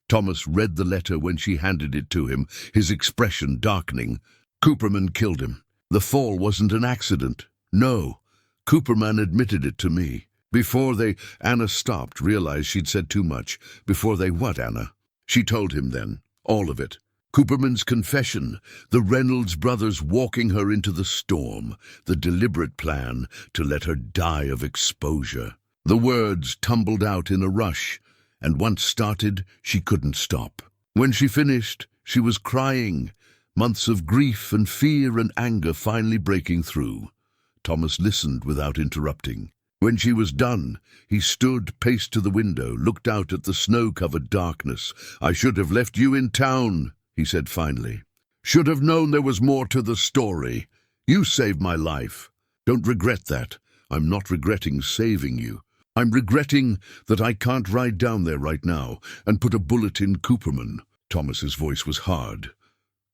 Thomas read the letter when she handed it to him, his expression darkening. Cooperman killed him. The fall wasn't an accident. No, Cooperman admitted it to me. Before they—" Anna stopped, realized she'd said too much. "Before they what, Anna?" She told him then. All of it. Cooperman's confession, the Reynolds brothers walking her into the storm, the deliberate plan to let her die of exposure. The words tumbled out in a rush, and once started, she couldn't stop. When she finished, she was crying, months of grief and fear and anger finally breaking through. Thomas listened without interrupting. When she was done, he stood, paced to the window, looked out at the snow-covered darkness. "I should have left you in town," he said finally. "Should have known there was more to the story. You saved my life. Don't regret that. I'm not regretting saving you. I'm regretting that I can't ride down there right now and put a bullet in Cooperman." Thomas's voice was hard,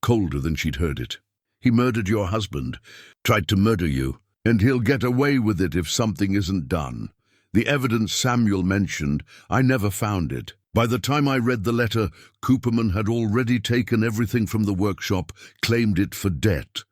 colder than she'd heard it. "He murdered your husband, tried to murder you, and he'll get away with it if something isn't done. The evidence Samuel mentioned, I never found it. By the time I read the letter, Cooperman had already taken everything from the workshop, claimed it for debt.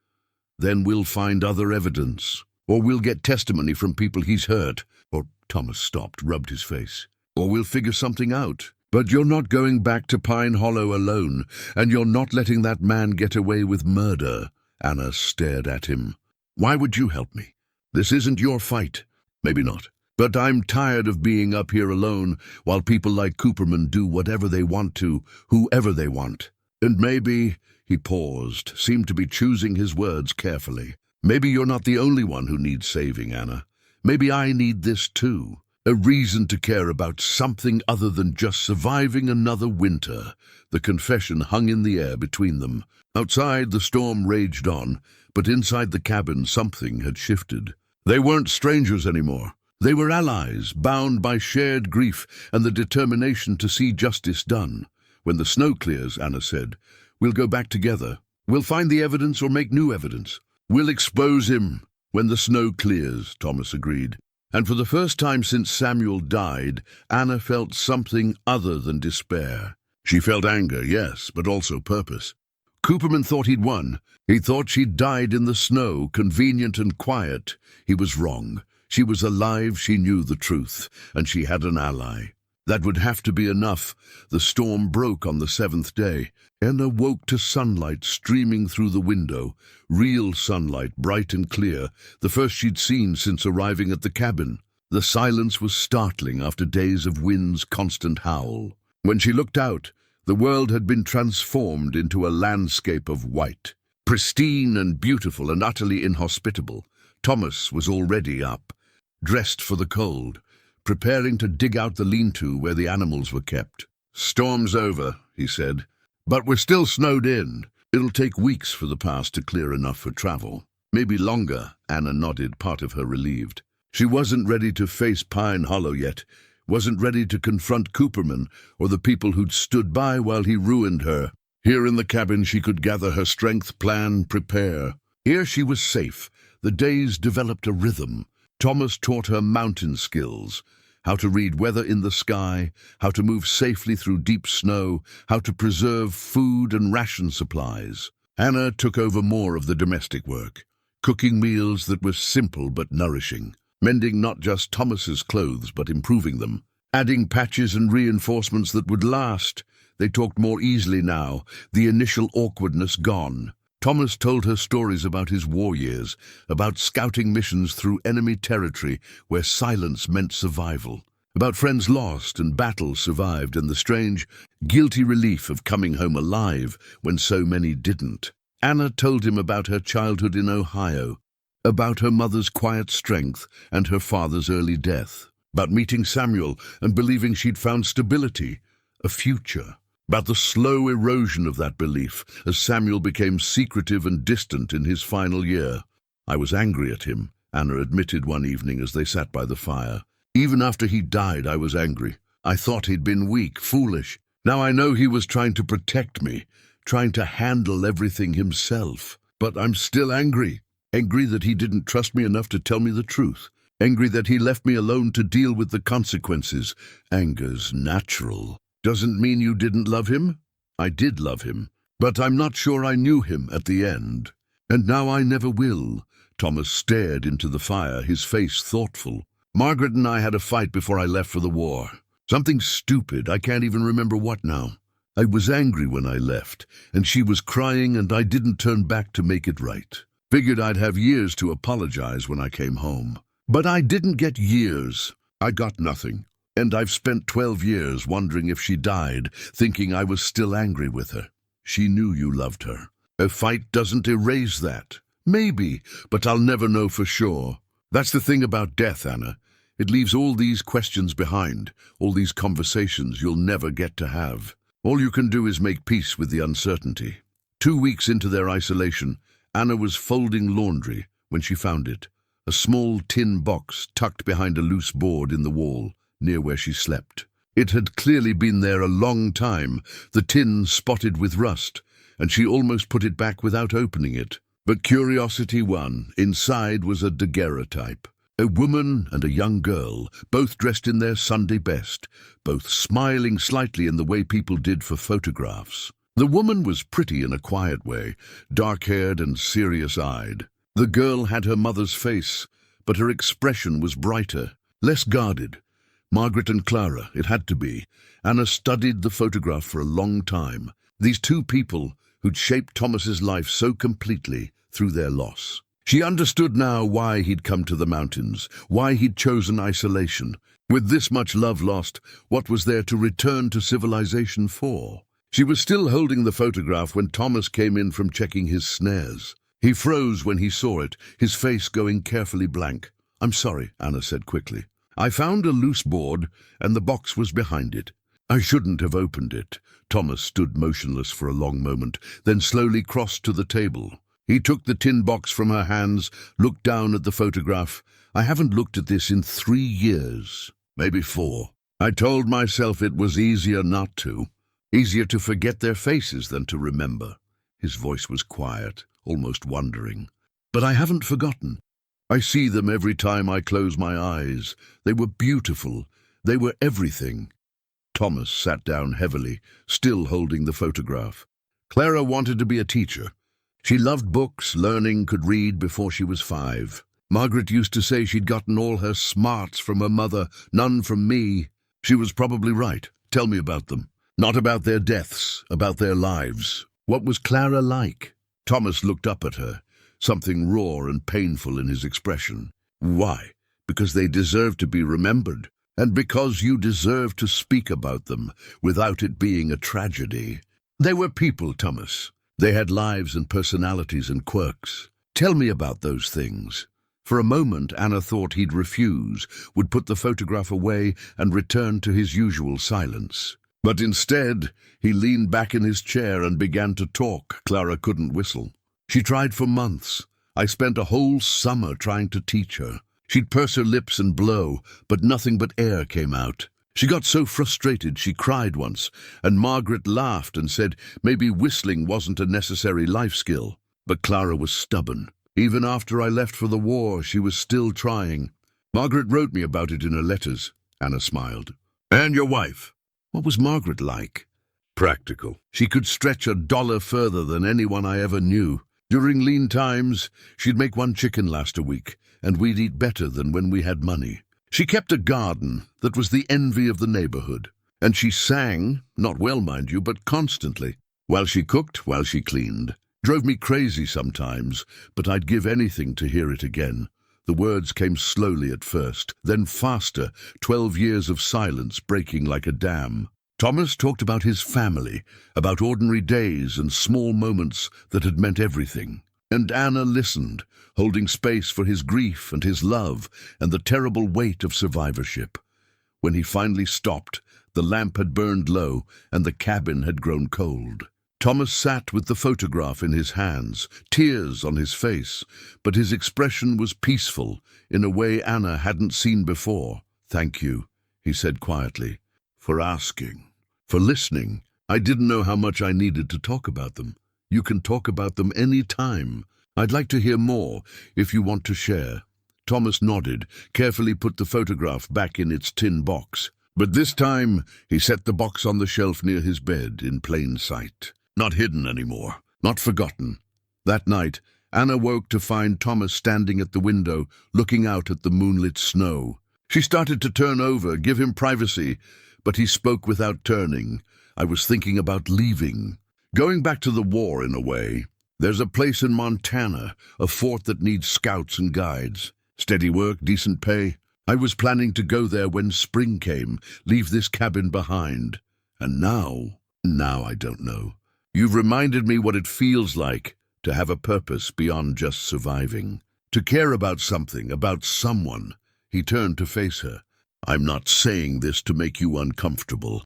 Then we'll find other evidence, or we'll get testimony from people he's hurt." Or Thomas stopped, rubbed his face. "Or we'll figure something out. But you're not going back to Pine Hollow alone, and you're not letting that man get away with murder." Anna stared at him. "Why would you help me? This isn't your fight." "Maybe not. But I'm tired of being up here alone while people like Cooperman do whatever they want to, whoever they want. And maybe," he paused, seemed to be choosing his words carefully, "maybe you're not the only one who needs saving, Anna. Maybe I need this too. A reason to care about something other than just surviving another winter." The confession hung in the air between them. Outside, the storm raged on, but inside the cabin something had shifted. They weren't strangers anymore. They were allies, bound by shared grief and the determination to see justice done. "When the snow clears," Anna said, "we'll go back together. We'll find the evidence or make new evidence. We'll expose him." "When the snow clears," Thomas agreed. And for the first time since Samuel died, Anna felt something other than despair. She felt anger, yes, but also purpose. Cooperman thought he'd won. He thought she'd died in the snow, convenient and quiet. He was wrong. She was alive, she knew the truth, and she had an ally. That would have to be enough. The storm broke on the 7th day. Anna woke to sunlight streaming through the window, real sunlight, bright and clear, the first she'd seen since arriving at the cabin. The silence was startling after days of wind's constant howl. When she looked out, the world had been transformed into a landscape of white, pristine and beautiful and utterly inhospitable. Thomas was already up, dressed for the cold, preparing to dig out the lean-to where the animals were kept. "Storm's over," he said, "but we're still snowed in. It'll take weeks for the pass to clear enough for travel." "Maybe longer," Anna nodded, part of her relieved. She wasn't ready to face Pine Hollow yet, wasn't ready to confront Cooperman or the people who'd stood by while he ruined her. Here in the cabin she could gather her strength, plan, prepare. Here she was safe. The days developed a rhythm. Thomas taught her mountain skills, how to read weather in the sky, how to move safely through deep snow, how to preserve food and ration supplies. Anna took over more of the domestic work, cooking meals that were simple but nourishing, mending not just Thomas's clothes but improving them, adding patches and reinforcements that would last. They talked more easily now, the initial awkwardness gone. Thomas told her stories about his war years, about scouting missions through enemy territory where silence meant survival, about friends lost and battles survived and the strange, guilty relief of coming home alive when so many didn't. Anna told him about her childhood in Ohio, about her mother's quiet strength and her father's early death, about meeting Samuel and believing she'd found stability, a future. About the slow erosion of that belief as Samuel became secretive and distant in his final year. "I was angry at him," Anna admitted one evening as they sat by the fire. "Even after he died, I was angry. I thought he'd been weak, foolish. Now I know he was trying to protect me, trying to handle everything himself. But I'm still angry. Angry that he didn't trust me enough to tell me the truth. Angry that he left me alone to deal with the consequences. Anger's natural. Doesn't mean you didn't love him. I did love him, but I'm not sure I knew him at the end. And now I never will. Thomas stared into the fire, his face thoughtful. "Margaret and I had a fight before I left for the war. Something stupid, I can't even remember what now. I was angry when I left, and she was crying, and I didn't turn back to make it right. Figured I'd have years to apologize when I came home. But I didn't get years. I got nothing. And I've spent 12 years wondering if she died, thinking I was still angry with her. She knew you loved her. A fight doesn't erase that. Maybe, but I'll never know for sure. That's the thing about death, Anna. It leaves all these questions behind, all these conversations you'll never get to have. All you can do is make peace with the uncertainty." 2 weeks into their isolation, Anna was folding laundry when she found it, a small tin box tucked behind a loose board in the wall, near where she slept. It had clearly been there a long time, the tin spotted with rust, and she almost put it back without opening it. But curiosity won. Inside was a daguerreotype. A woman and a young girl, both dressed in their Sunday best, both smiling slightly in the way people did for photographs. The woman was pretty in a quiet way, dark-haired and serious-eyed. The girl had her mother's face, but her expression was brighter, less guarded. Margaret and Clara, it had to be. Anna studied the photograph for a long time. These two people who'd shaped Thomas's life so completely through their loss. She understood now why he'd come to the mountains, why he'd chosen isolation. With this much love lost, what was there to return to civilization for? She was still holding the photograph when Thomas came in from checking his snares. He froze when he saw it, his face going carefully blank. "I'm sorry," Anna said quickly. "I found a loose board, and the box was behind it. I shouldn't have opened it." Thomas stood motionless for a long moment, then slowly crossed to the table. He took the tin box from her hands, looked down at the photograph. "I haven't looked at this in 3 years, maybe 4. I told myself it was easier not to. Easier to forget their faces than to remember." His voice was quiet, almost wondering. "But I haven't forgotten. I see them every time I close my eyes. They were beautiful. They were everything." Thomas sat down heavily, still holding the photograph. "Clara wanted to be a teacher. She loved books, learning, could read before she was 5. Margaret used to say she'd gotten all her smarts from her mother, none from me. She was probably right. Tell me about them. Not about their deaths, about their lives. What was Clara like?" Thomas looked up at her, something raw and painful in his expression. "Why? Because they deserve to be remembered, and because you deserve to speak about them without it being a tragedy. They were people, Thomas. They had lives and personalities and quirks. Tell me about those things." For a moment, Anna thought he'd refuse, would put the photograph away and return to his usual silence. But instead, he leaned back in his chair and began to talk. Clara couldn't whistle. "She tried for months. I spent a whole summer trying to teach her. She'd purse her lips and blow, but nothing but air came out. She got so frustrated she cried once, and Margaret laughed and said maybe whistling wasn't a necessary life skill. But Clara was stubborn. Even after I left for the war, she was still trying. Margaret wrote me about it in her letters." Anna smiled. "And your wife? What was Margaret like?" "Practical. She could stretch $1 further than anyone I ever knew. During lean times, she'd make 1 chicken last a week, and we'd eat better than when we had money. She kept a garden that was the envy of the neighborhood. And she sang, not well, mind you, but constantly, while she cooked, while she cleaned. Drove me crazy sometimes, but I'd give anything to hear it again." The words came slowly at first, then faster, 12 years of silence breaking like a dam. Thomas talked about his family, about ordinary days and small moments that had meant everything. And Anna listened, holding space for his grief and his love and the terrible weight of survivorship. When he finally stopped, the lamp had burned low and the cabin had grown cold. Thomas sat with the photograph in his hands, tears on his face, but his expression was peaceful in a way Anna hadn't seen before. "Thank you," he said quietly, "for asking, for listening. I didn't know how much I needed to talk about them. You can talk about them any time. I'd like to hear more if you want to share." Thomas nodded, carefully put the photograph back in its tin box. But this time he set the box on the shelf near his bed in plain sight. Not hidden anymore, not forgotten. That night, Anna woke to find Thomas standing at the window, looking out at the moonlit snow. She started to turn over, give him privacy, but he spoke without turning. "I was thinking about leaving. Going back to the war, in a way. There's a place in Montana, a fort that needs scouts and guides. Steady work, decent pay. I was planning to go there when spring came, leave this cabin behind. And now I don't know. You've reminded me what it feels like to have a purpose beyond just surviving. To care about something, about someone." He turned to face her. "I'm not saying this to make you uncomfortable.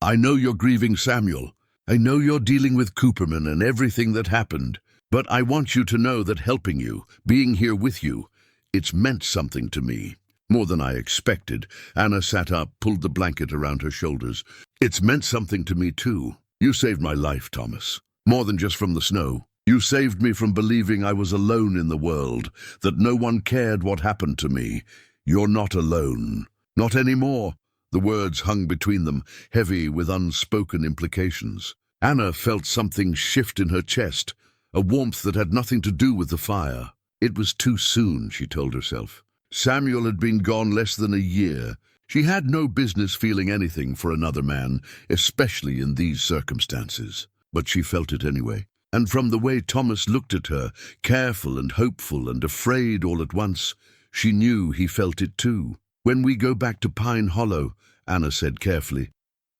I know you're grieving Samuel. I know you're dealing with Cooperman and everything that happened. But I want you to know that helping you, being here with you, it's meant something to me. More than I expected." Anna sat up, pulled the blanket around her shoulders. "It's meant something to me too. You saved my life, Thomas. More than just from the snow. You saved me from believing I was alone in the world, that no one cared what happened to me. You're not alone. Not anymore." The words hung between them, heavy with unspoken implications. Anna felt something shift in her chest, a warmth that had nothing to do with the fire. It was too soon, she told herself. Samuel had been gone less than a year. She had no business feeling anything for another man, especially in these circumstances. But she felt it anyway. And from the way Thomas looked at her, careful and hopeful and afraid all at once, she knew he felt it too. "When we go back to Pine Hollow," Anna said carefully,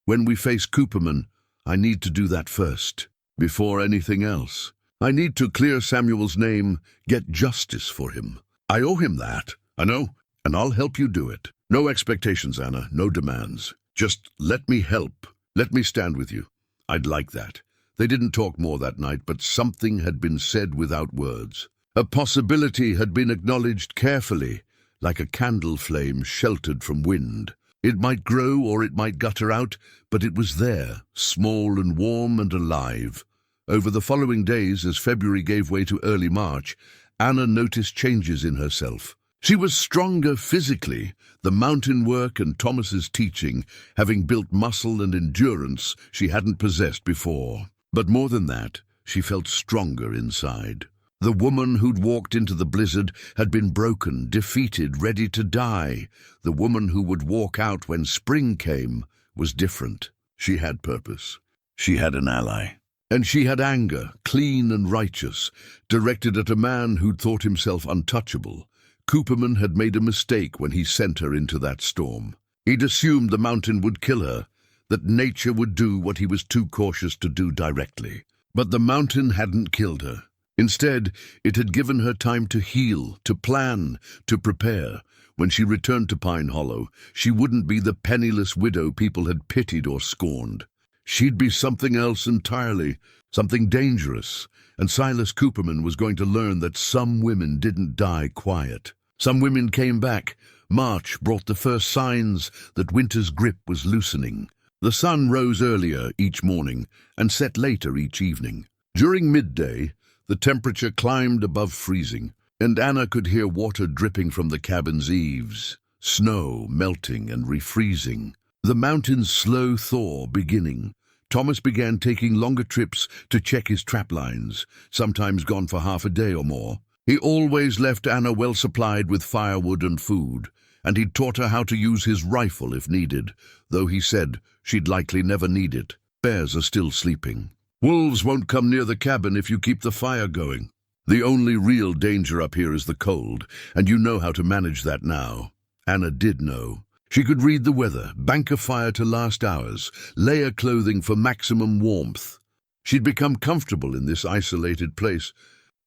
"when we face Cooperman, I need to do that first, before anything else. I need to clear Samuel's name, get justice for him. I owe him that, I know, and I'll help you do it. No expectations, Anna, no demands. Just let me help. Let me stand with you. I'd like that." They didn't talk more that night, but something had been said without words. A possibility had been acknowledged carefully, like a candle flame sheltered from wind. It might grow or it might gutter out, but it was there, small and warm and alive. Over the following days, as February gave way to early March, Anna noticed changes in herself. She was stronger physically, the mountain work and Thomas's teaching having built muscle and endurance she hadn't possessed before. But more than that, she felt stronger inside. The woman who'd walked into the blizzard had been broken, defeated, ready to die. The woman who would walk out when spring came was different. She had purpose. She had an ally. And she had anger, clean and righteous, directed at a man who'd thought himself untouchable. Cooperman had made a mistake when he sent her into that storm. He'd assumed the mountain would kill her, that nature would do what he was too cautious to do directly. But the mountain hadn't killed her. Instead, it had given her time to heal, to plan, to prepare. When she returned to Pine Hollow, she wouldn't be the penniless widow people had pitied or scorned. She'd be something else entirely, something dangerous. And Silas Cooperman was going to learn that some women didn't die quiet. Some women came back. March brought the first signs that winter's grip was loosening. The sun rose earlier each morning and set later each evening. During midday, the temperature climbed above freezing, and Anna could hear water dripping from the cabin's eaves, snow melting and refreezing. The mountain's slow thaw beginning. Thomas began taking longer trips to check his trap lines, sometimes gone for half a day or more. He always left Anna well supplied with firewood and food, and he'd taught her how to use his rifle if needed, though he said she'd likely never need it. Bears are still sleeping. Wolves won't come near the cabin if you keep the fire going. The only real danger up here is the cold, and you know how to manage that now. Anna did know. She could read the weather, bank a fire to last hours, layer clothing for maximum warmth. She'd become comfortable in this isolated place,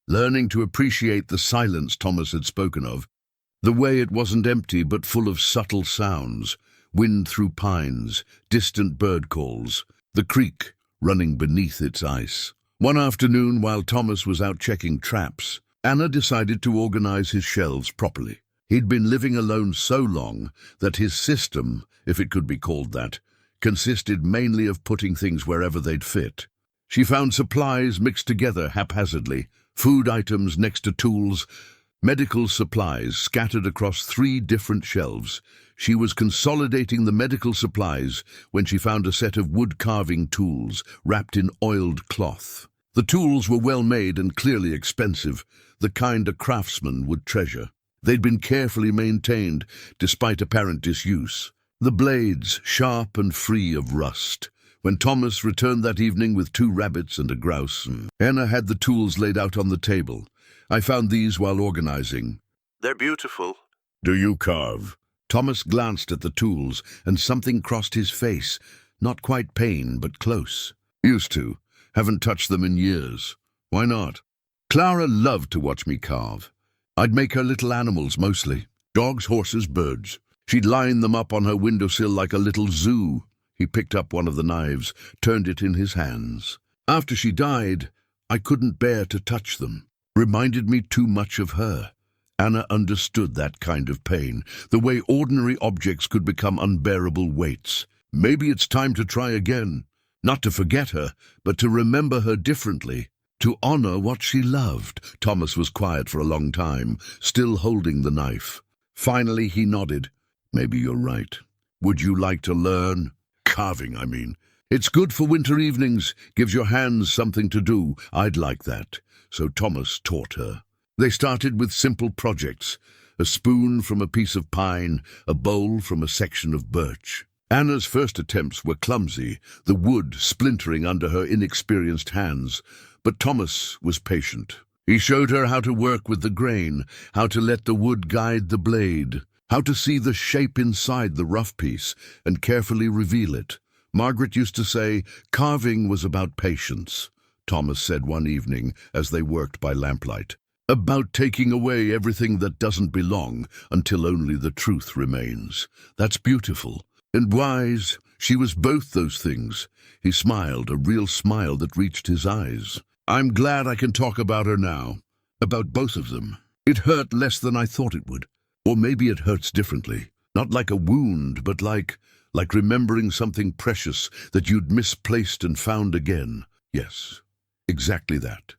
learning to appreciate the silence Thomas had spoken of, the way it wasn't empty but full of subtle sounds, wind through pines, distant bird calls, the creek running beneath its ice. One afternoon, while Thomas was out checking traps, Anna decided to organize his shelves properly. He'd been living alone so long that his system, if it could be called that, consisted mainly of putting things wherever they'd fit. She found supplies mixed together haphazardly, food items next to tools, medical supplies scattered across 3 different shelves. She was consolidating the medical supplies when she found a set of wood-carving tools wrapped in oiled cloth. The tools were well made and clearly expensive, the kind a craftsman would treasure. They'd been carefully maintained, despite apparent disuse. The blades sharp and free of rust. When Thomas returned that evening with 2 rabbits and a grouse, Anna had the tools laid out on the table. I found these while organizing. They're beautiful. Do you carve? Thomas glanced at the tools, and something crossed his face. Not quite pain, but close. Used to. Haven't touched them in years. Why not? Clara loved to watch me carve. I'd make her little animals mostly. Dogs, horses, birds. She'd line them up on her windowsill like a little zoo. He picked up one of the knives, turned it in his hands. After she died, I couldn't bear to touch them. Reminded me too much of her. Anna understood that kind of pain, the way ordinary objects could become unbearable weights. Maybe it's time to try again. Not to forget her, but to remember her differently. To honor what she loved. Thomas was quiet for a long time, still holding the knife. Finally, he nodded. Maybe you're right. Would you like to learn? Carving, I mean. It's good for winter evenings, gives your hands something to do. I'd like that. So Thomas taught her. They started with simple projects. A spoon from a piece of pine, a bowl from a section of birch. Anna's first attempts were clumsy, the wood splintering under her inexperienced hands. But Thomas was patient. He showed her how to work with the grain, how to let the wood guide the blade, how to see the shape inside the rough piece and carefully reveal it. Margaret used to say, carving was about patience, Thomas said one evening as they worked by lamplight. About taking away everything that doesn't belong until only the truth remains. That's beautiful. And wise. She was both those things. He smiled, a real smile that reached his eyes. I'm glad I can talk about her now. About both of them. It hurt less than I thought it would. Or maybe it hurts differently. Not like a wound, but like remembering something precious that you'd misplaced and found again. Yes, exactly that.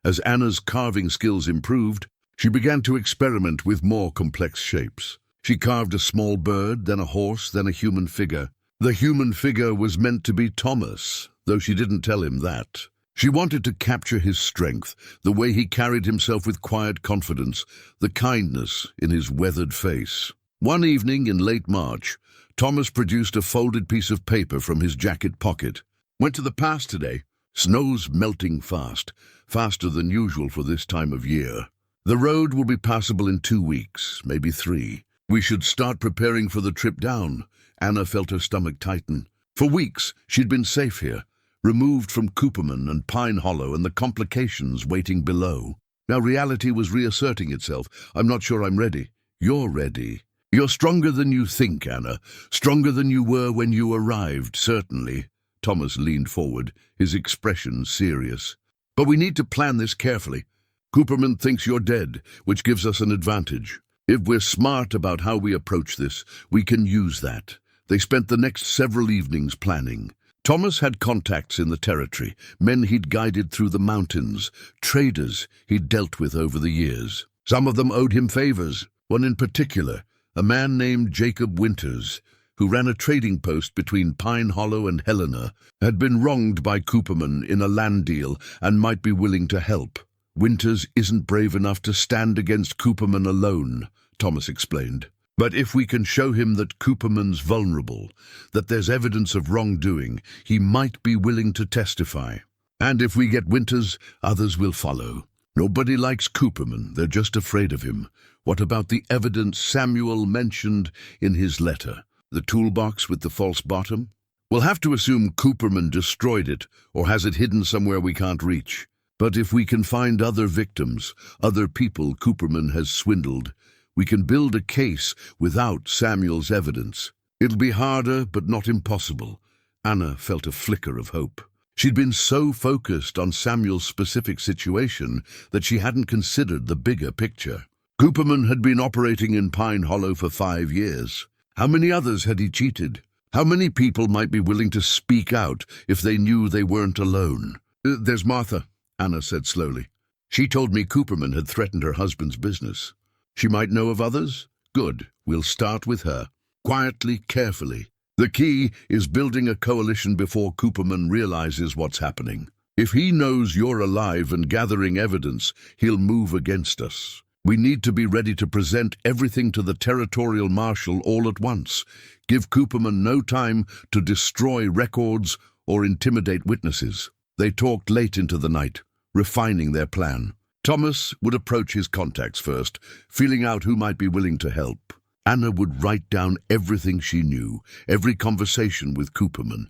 As Anna's carving skills improved, she began to experiment with more complex shapes. She carved a small bird, then a horse, then a human figure. The human figure was meant to be Thomas, though she didn't tell him that. She wanted to capture his strength, the way he carried himself with quiet confidence, the kindness in his weathered face. One evening in late March, Thomas produced a folded piece of paper from his jacket pocket. Went to the pass today. Snow's melting fast, faster than usual for this time of year. The road will be passable in 2 weeks, maybe 3. We should start preparing for the trip down. Anna felt her stomach tighten. For weeks, she'd been safe here, removed from Cooperman and Pine Hollow and the complications waiting below. Now reality was reasserting itself. I'm not sure I'm ready. You're ready. You're stronger than you think, Anna. Stronger than you were when you arrived, certainly. Thomas leaned forward, his expression serious. But we need to plan this carefully. Cooperman thinks you're dead, which gives us an advantage. If we're smart about how we approach this, we can use that. They spent the next several evenings planning. Thomas had contacts in the territory, men he'd guided through the mountains, traders he'd dealt with over the years. Some of them owed him favors. One in particular, a man named Jacob Winters, who ran a trading post between Pine Hollow and Helena, had been wronged by Cooperman in a land deal and might be willing to help. Winters isn't brave enough to stand against Cooperman alone, Thomas explained. But if we can show him that Cooperman's vulnerable, that there's evidence of wrongdoing, he might be willing to testify. And if we get Winters, others will follow. Nobody likes Cooperman, they're just afraid of him. What about the evidence Samuel mentioned in his letter? The toolbox with the false bottom? We'll have to assume Cooperman destroyed it or has it hidden somewhere we can't reach. But if we can find other victims, other people Cooperman has swindled, we can build a case without Samuel's evidence. It'll be harder, but not impossible. Anna felt a flicker of hope. She'd been so focused on Samuel's specific situation that she hadn't considered the bigger picture. Cooperman had been operating in Pine Hollow for 5 years. How many others had he cheated? How many people might be willing to speak out if they knew they weren't alone? There's Martha, Anna said slowly. She told me Cooperman had threatened her husband's business. She might know of others? Good, we'll start with her. Quietly, carefully. The key is building a coalition before Cooperman realizes what's happening. If he knows you're alive and gathering evidence, he'll move against us. We need to be ready to present everything to the territorial marshal all at once. Give Cooperman no time to destroy records or intimidate witnesses. They talked late into the night, refining their plan. Thomas would approach his contacts first, feeling out who might be willing to help. Anna would write down everything she knew, every conversation with Cooperman,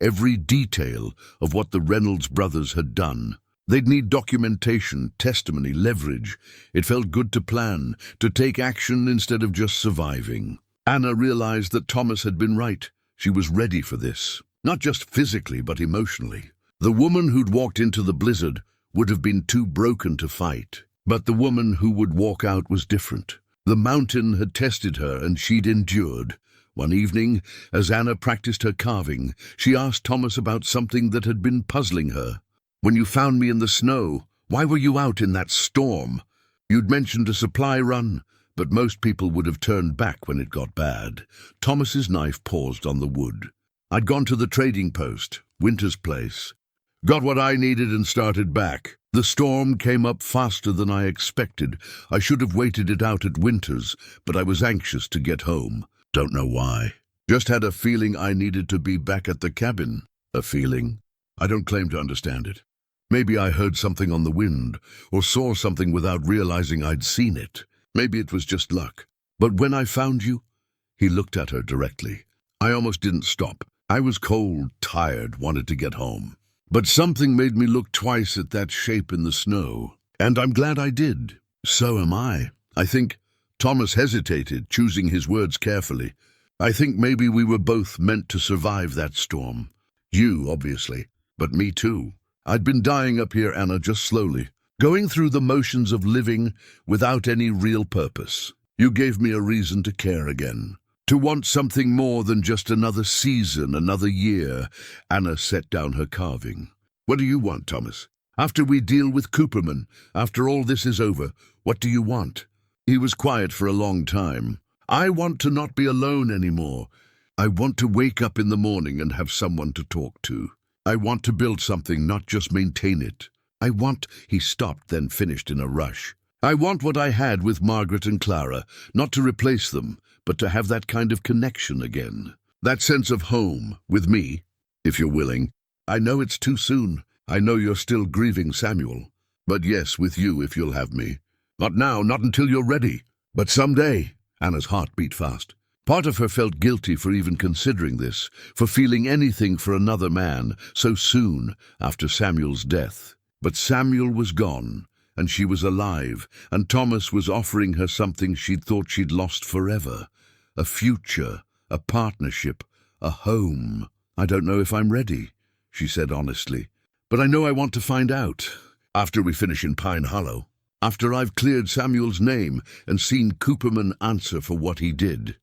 every detail of what the Reynolds brothers had done. They'd need documentation, testimony, leverage. It felt good to plan, to take action instead of just surviving. Anna realized that Thomas had been right. She was ready for this, not just physically but emotionally. The woman who'd walked into the blizzard would have been too broken to fight, but the woman who would walk out was different. The mountain had tested her and she'd endured. One evening, as Anna practiced her carving, she asked Thomas about something that had been puzzling her. "When you found me in the snow, why were you out in that storm? You'd mentioned a supply run, but most people would have turned back when it got bad." Thomas's knife paused on the wood. "I'd gone to the trading post, Winter's place. Got what I needed and started back. The storm came up faster than I expected. I should have waited it out at Winter's, but I was anxious to get home. Don't know why. Just had a feeling I needed to be back at the cabin." A feeling? I don't claim to understand it. Maybe I heard something on the wind, or saw something without realizing I'd seen it. Maybe it was just luck. But when I found you, he looked at her directly. I almost didn't stop. I was cold, tired, wanted to get home. But something made me look twice at that shape in the snow. And I'm glad I did. So am I. I think Thomas hesitated, choosing his words carefully. I think maybe we were both meant to survive that storm. You, obviously, but me too. I'd been dying up here, Anna, just slowly, going through the motions of living without any real purpose. You gave me a reason to care again, to want something more than just another season, another year. Anna set down her carving. What do you want, Thomas? After we deal with Cooperman, after all this is over, what do you want? He was quiet for a long time. I want to not be alone anymore. I want to wake up in the morning and have someone to talk to. I want to build something, not just maintain it. I want— He stopped, then finished in a rush. I want what I had with Margaret and Clara, not to replace them, but to have that kind of connection again. That sense of home, with me, if you're willing. I know it's too soon. I know you're still grieving Samuel. But yes, with you if you'll have me. Not now, not until you're ready. But someday. Anna's heart beat fast. Part of her felt guilty for even considering this, for feeling anything for another man so soon after Samuel's death. But Samuel was gone, and she was alive, and Thomas was offering her something she'd thought she'd lost forever. A future, a partnership, a home. I don't know if I'm ready, she said honestly. But I know I want to find out. After we finish in Pine Hollow. After I've cleared Samuel's name and seen Cooperman answer for what he did.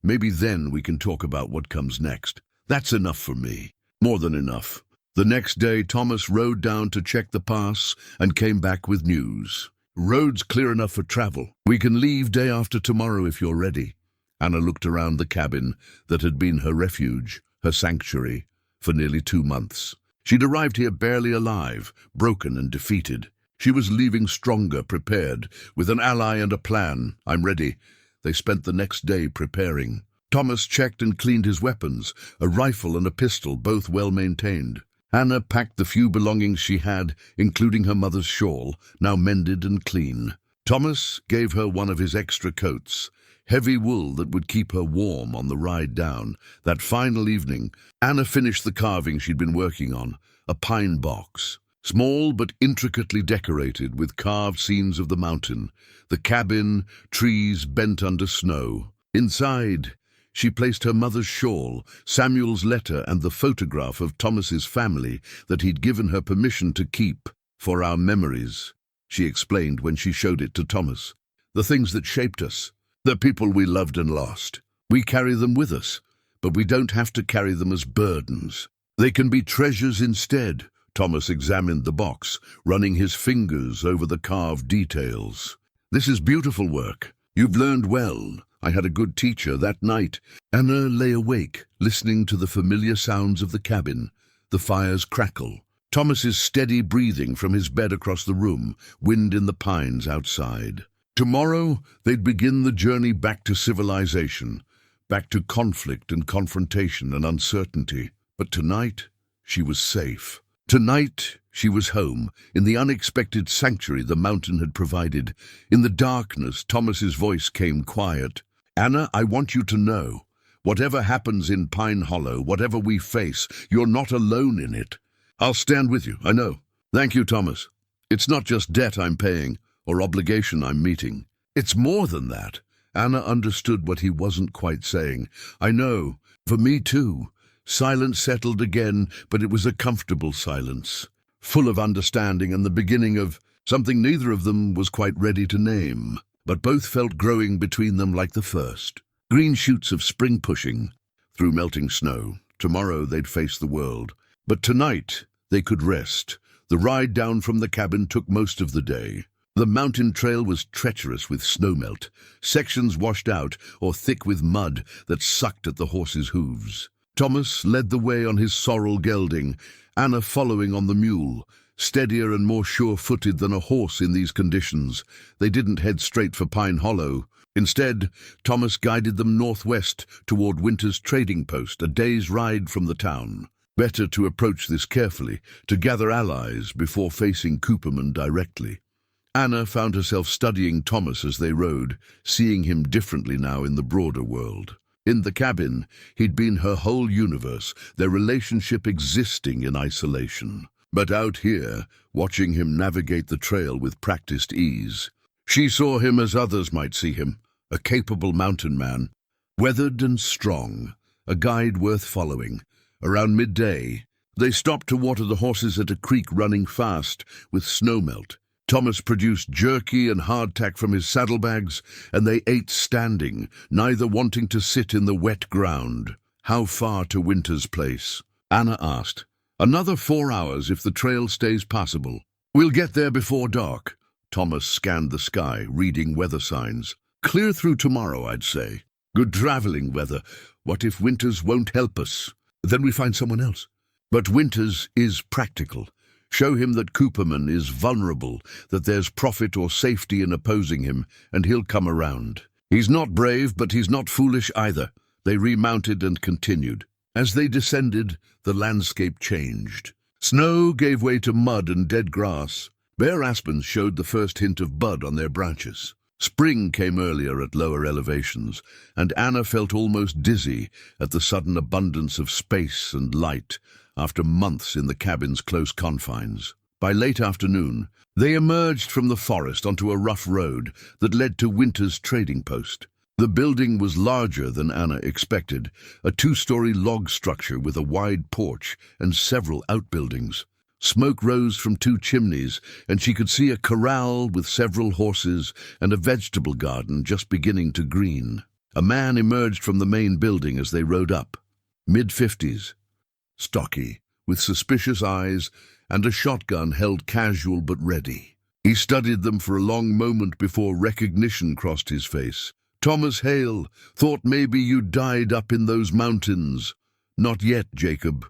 Maybe then we can talk about what comes next. That's enough for me. More than enough. The next day, Thomas rode down to check the pass and came back with news. Road's clear enough for travel. We can leave day after tomorrow if you're ready. Anna looked around the cabin that had been her refuge, her sanctuary, for nearly 2 months. She'd arrived here barely alive, broken and defeated. She was leaving stronger, prepared, with an ally and a plan. I'm ready. They spent the next day preparing. Thomas checked and cleaned his weapons, a rifle and a pistol, both well maintained. Anna packed the few belongings she had, including her mother's shawl, now mended and clean. Thomas gave her one of his extra coats, heavy wool that would keep her warm on the ride down. That final evening, Anna finished the carving she'd been working on, a pine box. Small but intricately decorated with carved scenes of the mountain, the cabin, trees bent under snow. Inside, she placed her mother's shawl, Samuel's letter, and the photograph of Thomas's family that he'd given her permission to keep for our memories, she explained when she showed it to Thomas. The things that shaped us, the people we loved and lost. We carry them with us, but we don't have to carry them as burdens. They can be treasures instead. Thomas examined the box, running his fingers over the carved details. This is beautiful work. You've learned well. I had a good teacher that night. Anna lay awake, listening to the familiar sounds of the cabin, the fire's crackle, Thomas's steady breathing from his bed across the room, wind in the pines outside. Tomorrow, they'd begin the journey back to civilization, back to conflict and confrontation and uncertainty. But tonight, she was safe. Tonight, she was home, in the unexpected sanctuary the mountain had provided. In the darkness, Thomas's voice came quiet. "Anna, I want you to know, whatever happens in Pine Hollow, whatever we face, you're not alone in it. I'll stand with you, I know. Thank you, Thomas. It's not just debt I'm paying, or obligation I'm meeting. It's more than that." Anna understood what he wasn't quite saying. "I know. For me too." Silence settled again, but it was a comfortable silence, full of understanding and the beginning of something neither of them was quite ready to name, but both felt growing between them like the first. Green shoots of spring pushing through melting snow. Tomorrow they'd face the world. But tonight they could rest. The ride down from the cabin took most of the day. The mountain trail was treacherous with snowmelt, sections washed out or thick with mud that sucked at the horses' hooves. Thomas led the way on his sorrel gelding, Anna following on the mule, steadier and more sure-footed than a horse in these conditions. They didn't head straight for Pine Hollow. Instead, Thomas guided them northwest toward Winter's trading post, a day's ride from the town. Better to approach this carefully, to gather allies before facing Cooperman directly. Anna found herself studying Thomas as they rode, seeing him differently now in the broader world. In the cabin, he'd been her whole universe, their relationship existing in isolation. But out here, watching him navigate the trail with practiced ease, she saw him as others might see him, a capable mountain man, weathered and strong, a guide worth following. Around midday, they stopped to water the horses at a creek running fast with snowmelt. Thomas produced jerky and hardtack from his saddlebags, and they ate standing, neither wanting to sit in the wet ground. "How far to Winter's place?" Anna asked. "Another 4 hours if the trail stays passable. We'll get there before dark." Thomas scanned the sky, reading weather signs. "Clear through tomorrow, I'd say. Good traveling weather. What if Winters won't help us? Then we find someone else." But Winters is practical. Show him that Cooperman is vulnerable, that there's profit or safety in opposing him, and he'll come around. He's not brave, but he's not foolish either. They remounted and continued. As they descended, the landscape changed. Snow gave way to mud and dead grass. Bare aspens showed the first hint of bud on their branches. Spring came earlier at lower elevations, and Anna felt almost dizzy at the sudden abundance of space and light after months in the cabin's close confines. By late afternoon, they emerged from the forest onto a rough road that led to Winter's trading post. The building was larger than Anna expected, a 2-story log structure with a wide porch and several outbuildings. Smoke rose from 2 chimneys, and she could see a corral with several horses and a vegetable garden just beginning to green. A man emerged from the main building as they rode up. Mid-50s, stocky, with suspicious eyes and a shotgun held casual but ready. He studied them for a long moment before recognition crossed his face. "Thomas Hale, thought maybe you died up in those mountains." "Not yet, Jacob."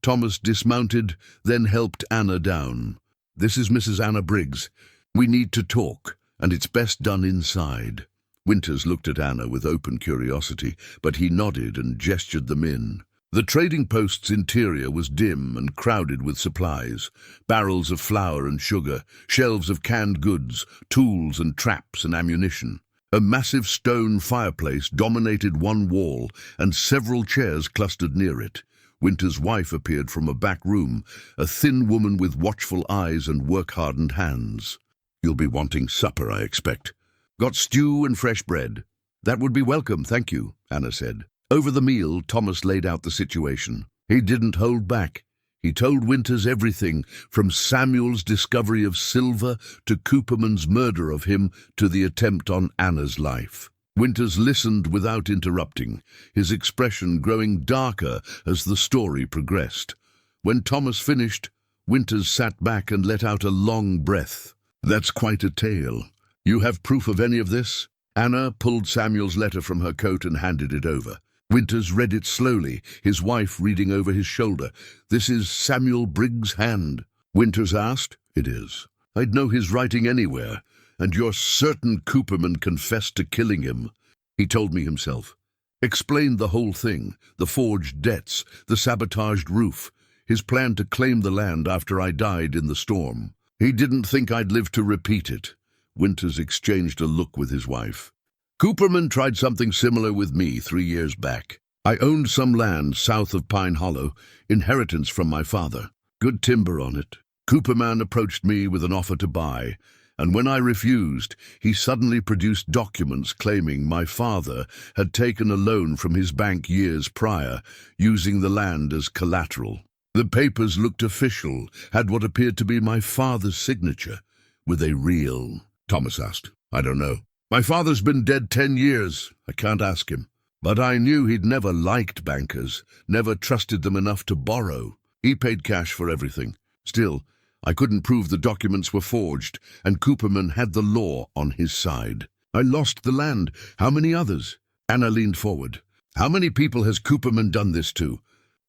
Thomas dismounted, then helped Anna down. "This is Mrs. Anna Briggs. We need to talk, and it's best done inside." Winters looked at Anna with open curiosity, but he nodded and gestured them in. The trading post's interior was dim and crowded with supplies, barrels of flour and sugar, shelves of canned goods, tools and traps and ammunition. A massive stone fireplace dominated one wall, and several chairs clustered near it. Winter's wife appeared from a back room, a thin woman with watchful eyes and work-hardened hands. "You'll be wanting supper, I expect." "Got stew and fresh bread." "That would be welcome, thank you," Anna said. Over the meal, Thomas laid out the situation. He didn't hold back. He told Winters everything, from Samuel's discovery of silver to Cooperman's murder of him to the attempt on Anna's life. Winters listened without interrupting, his expression growing darker as the story progressed. When Thomas finished, Winters sat back and let out a long breath. "That's quite a tale. You have proof of any of this?" Anna pulled Samuel's letter from her coat and handed it over. Winters read it slowly, his wife reading over his shoulder. "This is Samuel Briggs' hand?" Winters asked. "It is. I'd know his writing anywhere. And you're certain Cooperman confessed to killing him?" He told me himself. Explained the whole thing, the forged debts, the sabotaged roof, his plan to claim the land after I died in the storm. He didn't think I'd live to repeat it. Winters exchanged a look with his wife. "Cooperman tried something similar with me 3 years back. I owned some land south of Pine Hollow, inheritance from my father. Good timber on it. Cooperman approached me with an offer to buy, and when I refused, he suddenly produced documents claiming my father had taken a loan from his bank years prior, using the land as collateral. The papers looked official, had what appeared to be my father's signature. Were they real?" Thomas asked. "I don't know. My father's been dead 10 years. I can't ask him. But I knew he'd never liked bankers, never trusted them enough to borrow. He paid cash for everything. Still, I couldn't prove the documents were forged, and Cooperman had the law on his side. I lost the land. How many others?" Anna leaned forward. "How many people has Cooperman done this to?"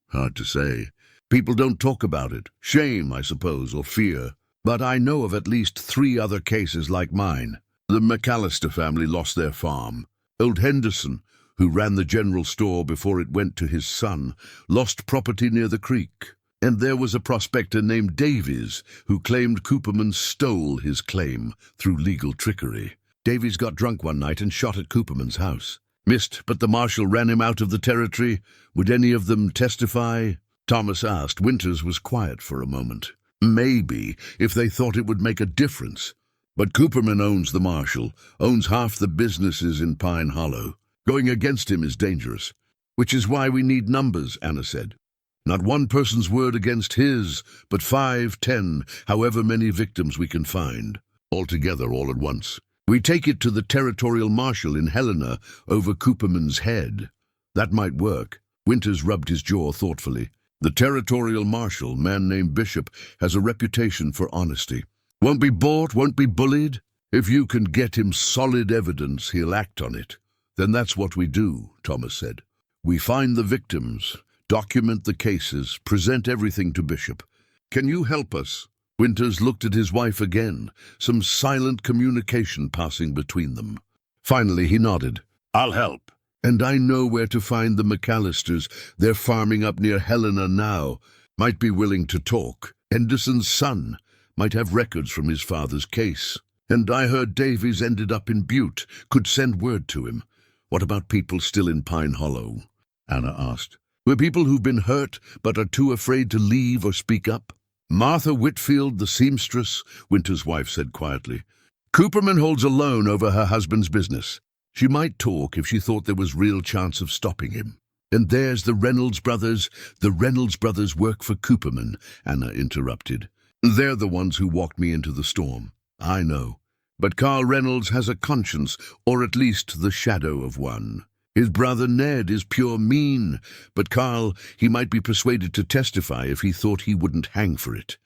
"Hard to say. People don't talk about it. Shame, I suppose, or fear. But I know of at least 3 other cases like mine. The McAllister family lost their farm. Old Henderson, who ran the general store before it went to his son, lost property near the creek. And there was a prospector named Davies who claimed Cooperman stole his claim through legal trickery. Davies got drunk one night and shot at Cooperman's house. Missed, but the marshal ran him out of the territory. Would any of them testify?" Thomas asked. Winters was quiet for a moment. "Maybe, if they thought it would make a difference. But Cooperman owns the marshal, owns half the businesses in Pine Hollow. Going against him is dangerous. Which is why we need numbers," Anna said. "Not one person's word against his, but 5, 10, however many victims we can find. All together, all at once. We take it to the territorial marshal in Helena over Cooperman's head. That might work." Winters rubbed his jaw thoughtfully. "The territorial marshal, man named Bishop, has a reputation for honesty. Won't be bought, won't be bullied. If you can get him solid evidence, he'll act on it. Then that's what we do," Thomas said. "We find the victims, document the cases, present everything to Bishop. Can you help us?" Winters looked at his wife again, some silent communication passing between them. Finally he nodded. "I'll help. And I know where to find the McAllisters. They're farming up near Helena now. Might be willing to talk. Henderson's son might have records from his father's case. And I heard Davies ended up in Butte. Could send word to him." "What about people still in Pine Hollow?" Anna asked. "Were people who've been hurt but are too afraid to leave or speak up?" "Martha Whitfield, the seamstress," Winter's wife said quietly. "Cooperman holds a loan over her husband's business. She might talk if she thought there was real chance of stopping him. And there's the Reynolds brothers. The Reynolds brothers work for Cooperman," Anna interrupted. "They're the ones who walked me into the storm." "I know. But Carl Reynolds has a conscience, or at least the shadow of one. His brother Ned is pure mean, but Carl, he might be persuaded to testify if he thought he wouldn't hang for it."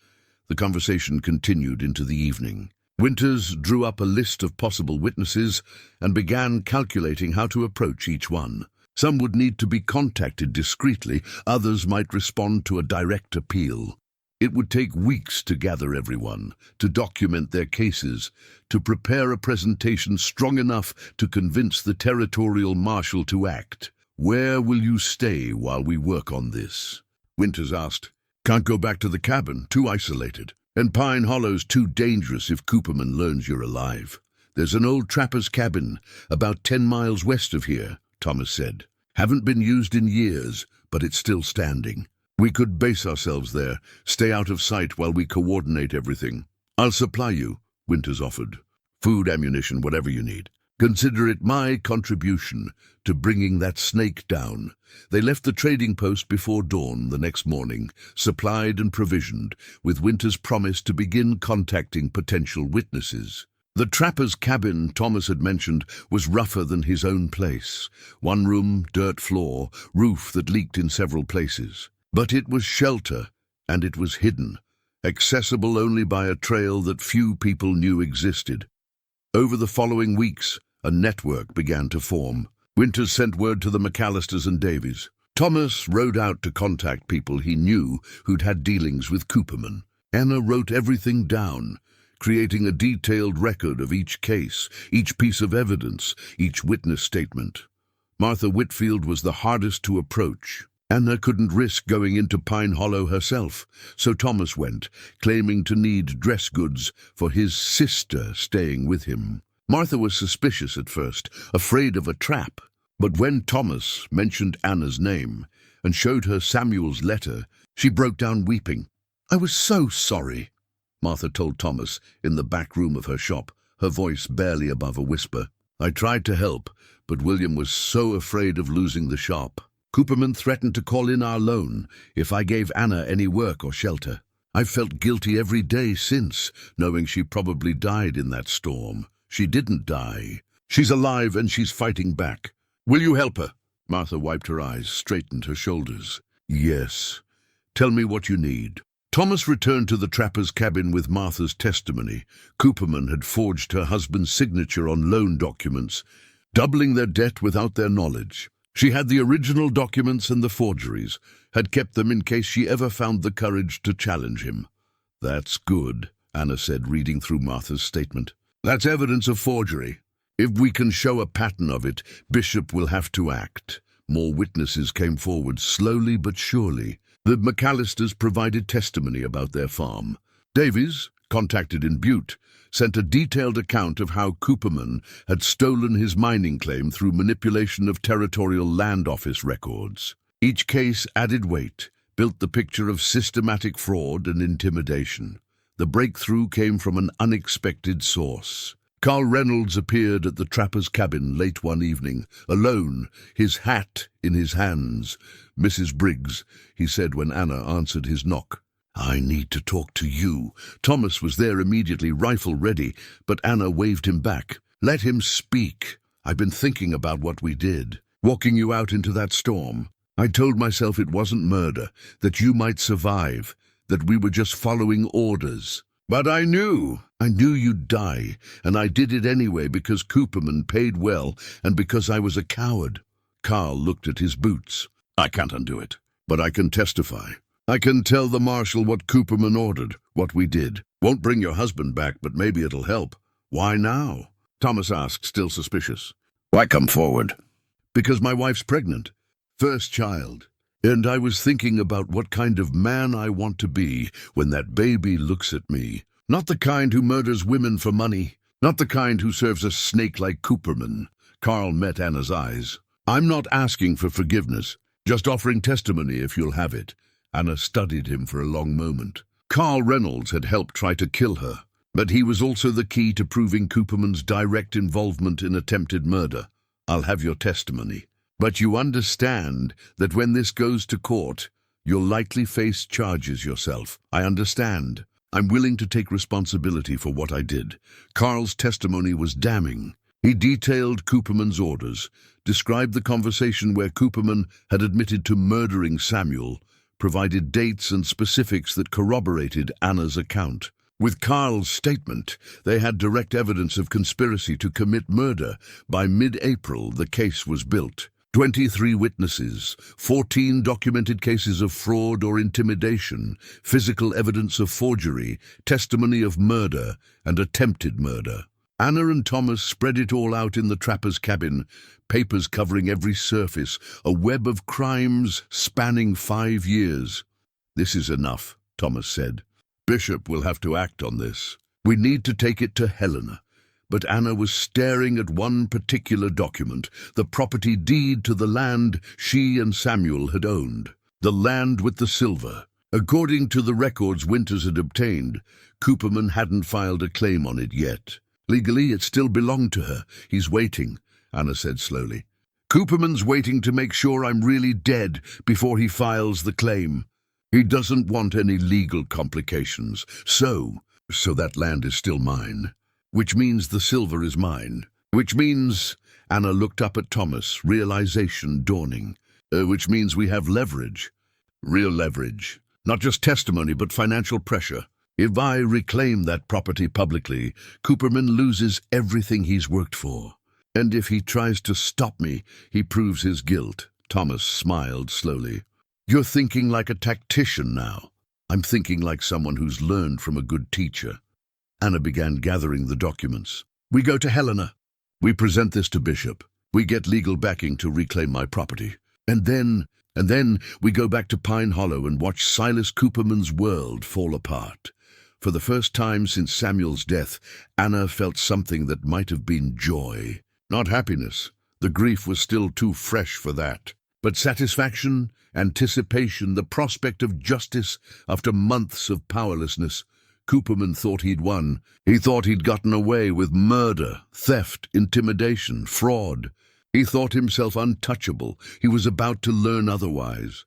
The conversation continued into the evening. Winters drew up a list of possible witnesses and began calculating how to approach each one. Some would need to be contacted discreetly, others might respond to a direct appeal. It would take weeks to gather everyone, to document their cases, to prepare a presentation strong enough to convince the territorial marshal to act. "Where will you stay while we work on this?" Winters asked. "Can't go back to the cabin, too isolated. And Pine Hollow's too dangerous if Cooperman learns you're alive. There's an old trapper's cabin, about 10 miles west of here," Thomas said. "Haven't been used in years, but it's still standing. We could base ourselves there, stay out of sight while we coordinate everything. I'll supply you," Winters offered. "Food, ammunition, whatever you need. Consider it my contribution to bringing that snake down." They left the trading post before dawn the next morning, supplied and provisioned, with Winter's promise to begin contacting potential witnesses. The trapper's cabin Thomas had mentioned was rougher than his own place. 1 room, dirt floor, roof that leaked in several places. But it was shelter, and it was hidden, accessible only by a trail that few people knew existed. Over the following weeks, a network began to form. Winters sent word to the McAllisters and Davies. Thomas rode out to contact people he knew who'd had dealings with Cooperman. Anna wrote everything down, creating a detailed record of each case, each piece of evidence, each witness statement. Martha Whitfield was the hardest to approach. Anna couldn't risk going into Pine Hollow herself, so Thomas went, claiming to need dress goods for his sister staying with him. Martha was suspicious at first, afraid of a trap. But when Thomas mentioned Anna's name and showed her Samuel's letter, she broke down weeping. "I was so sorry," Martha told Thomas in the back room of her shop, her voice barely above a whisper. "I tried to help, but William was so afraid of losing the shop. Cooperman threatened to call in our loan if I gave Anna any work or shelter. I've felt guilty every day since, knowing she probably died in that storm. She didn't die. She's alive and she's fighting back. Will you help her?" Martha wiped her eyes, straightened her shoulders. "Yes. Tell me what you need." Thomas returned to the trapper's cabin with Martha's testimony. Cooperman had forged her husband's signature on loan documents, doubling their debt without their knowledge. She had the original documents and the forgeries, had kept them in case she ever found the courage to challenge him. "That's good," Anna said, reading through Martha's statement. "That's evidence of forgery. If we can show a pattern of it, Bishop will have to act." More witnesses came forward, slowly but surely. The McAllisters provided testimony about their farm. Davies, contacted in Butte, sent a detailed account of how Cooperman had stolen his mining claim through manipulation of territorial land office records. Each case added weight, built the picture of systematic fraud and intimidation. The breakthrough came from an unexpected source. Carl Reynolds appeared at the trapper's cabin late one evening, alone, his hat in his hands. "Mrs. Briggs," he said when Anna answered his knock. "I need to talk to you." Thomas was there immediately, rifle ready, but Anna waved him back. "Let him speak. I've been thinking about what we did, walking you out into that storm. I told myself it wasn't murder, that you might survive, that we were just following orders. But I knew you'd die, and I did it anyway because Cooperman paid well and because I was a coward." Carl looked at his boots. "I can't undo it, but I can testify. I can tell the marshal what Cooperman ordered, what we did. Won't bring your husband back, but maybe it'll help." "Why now?" Thomas asked, still suspicious. "Why come forward?" "Because my wife's pregnant. First child. And I was thinking about what kind of man I want to be when that baby looks at me. Not the kind who murders women for money. Not the kind who serves a snake like Cooperman." Carl met Anna's eyes. "I'm not asking for forgiveness, just offering testimony if you'll have it." Anna studied him for a long moment. Carl Reynolds had helped try to kill her, but he was also the key to proving Cooperman's direct involvement in attempted murder. "I'll have your testimony. But you understand that when this goes to court, you'll likely face charges yourself." "I understand. I'm willing to take responsibility for what I did." Carl's testimony was damning. He detailed Cooperman's orders, described the conversation where Cooperman had admitted to murdering Samuel, provided dates and specifics that corroborated Anna's account. With Carl's statement, they had direct evidence of conspiracy to commit murder. By mid-April, the case was built. 23 witnesses, 14 documented cases of fraud or intimidation, physical evidence of forgery, testimony of murder, and attempted murder. Anna and Thomas spread it all out in the trapper's cabin, papers covering every surface, a web of crimes spanning 5 years. "This is enough," Thomas said. "Bishop will have to act on this. We need to take it to Helena." But Anna was staring at one particular document, the property deed to the land she and Samuel had owned. The land with the silver. According to the records Winters had obtained, Cooperman hadn't filed a claim on it yet. Legally, it still belonged to her. "He's waiting," Anna said slowly. "Cooperman's waiting to make sure I'm really dead before he files the claim. He doesn't want any legal complications. So that land is still mine. Which means the silver is mine. Which means," Anna looked up at Thomas, realization dawning. "Which means we have leverage. Real leverage. Not just testimony, but financial pressure. If I reclaim that property publicly, Cooperman loses everything he's worked for. And if he tries to stop me, he proves his guilt. Thomas smiled slowly. You're thinking like a tactician now. I'm thinking like someone who's learned from a good teacher. Anna began gathering the documents. We go to Helena. We present this to Bishop. We get legal backing to reclaim my property. And then we go back to Pine Hollow and watch Silas Cooperman's world fall apart. For the first time since Samuel's death, Anna felt something that might have been joy. Not happiness. The grief was still too fresh for that. But satisfaction, anticipation, the prospect of justice after months of powerlessness. Cooperman thought he'd won. He thought he'd gotten away with murder, theft, intimidation, fraud. He thought himself untouchable. He was about to learn otherwise.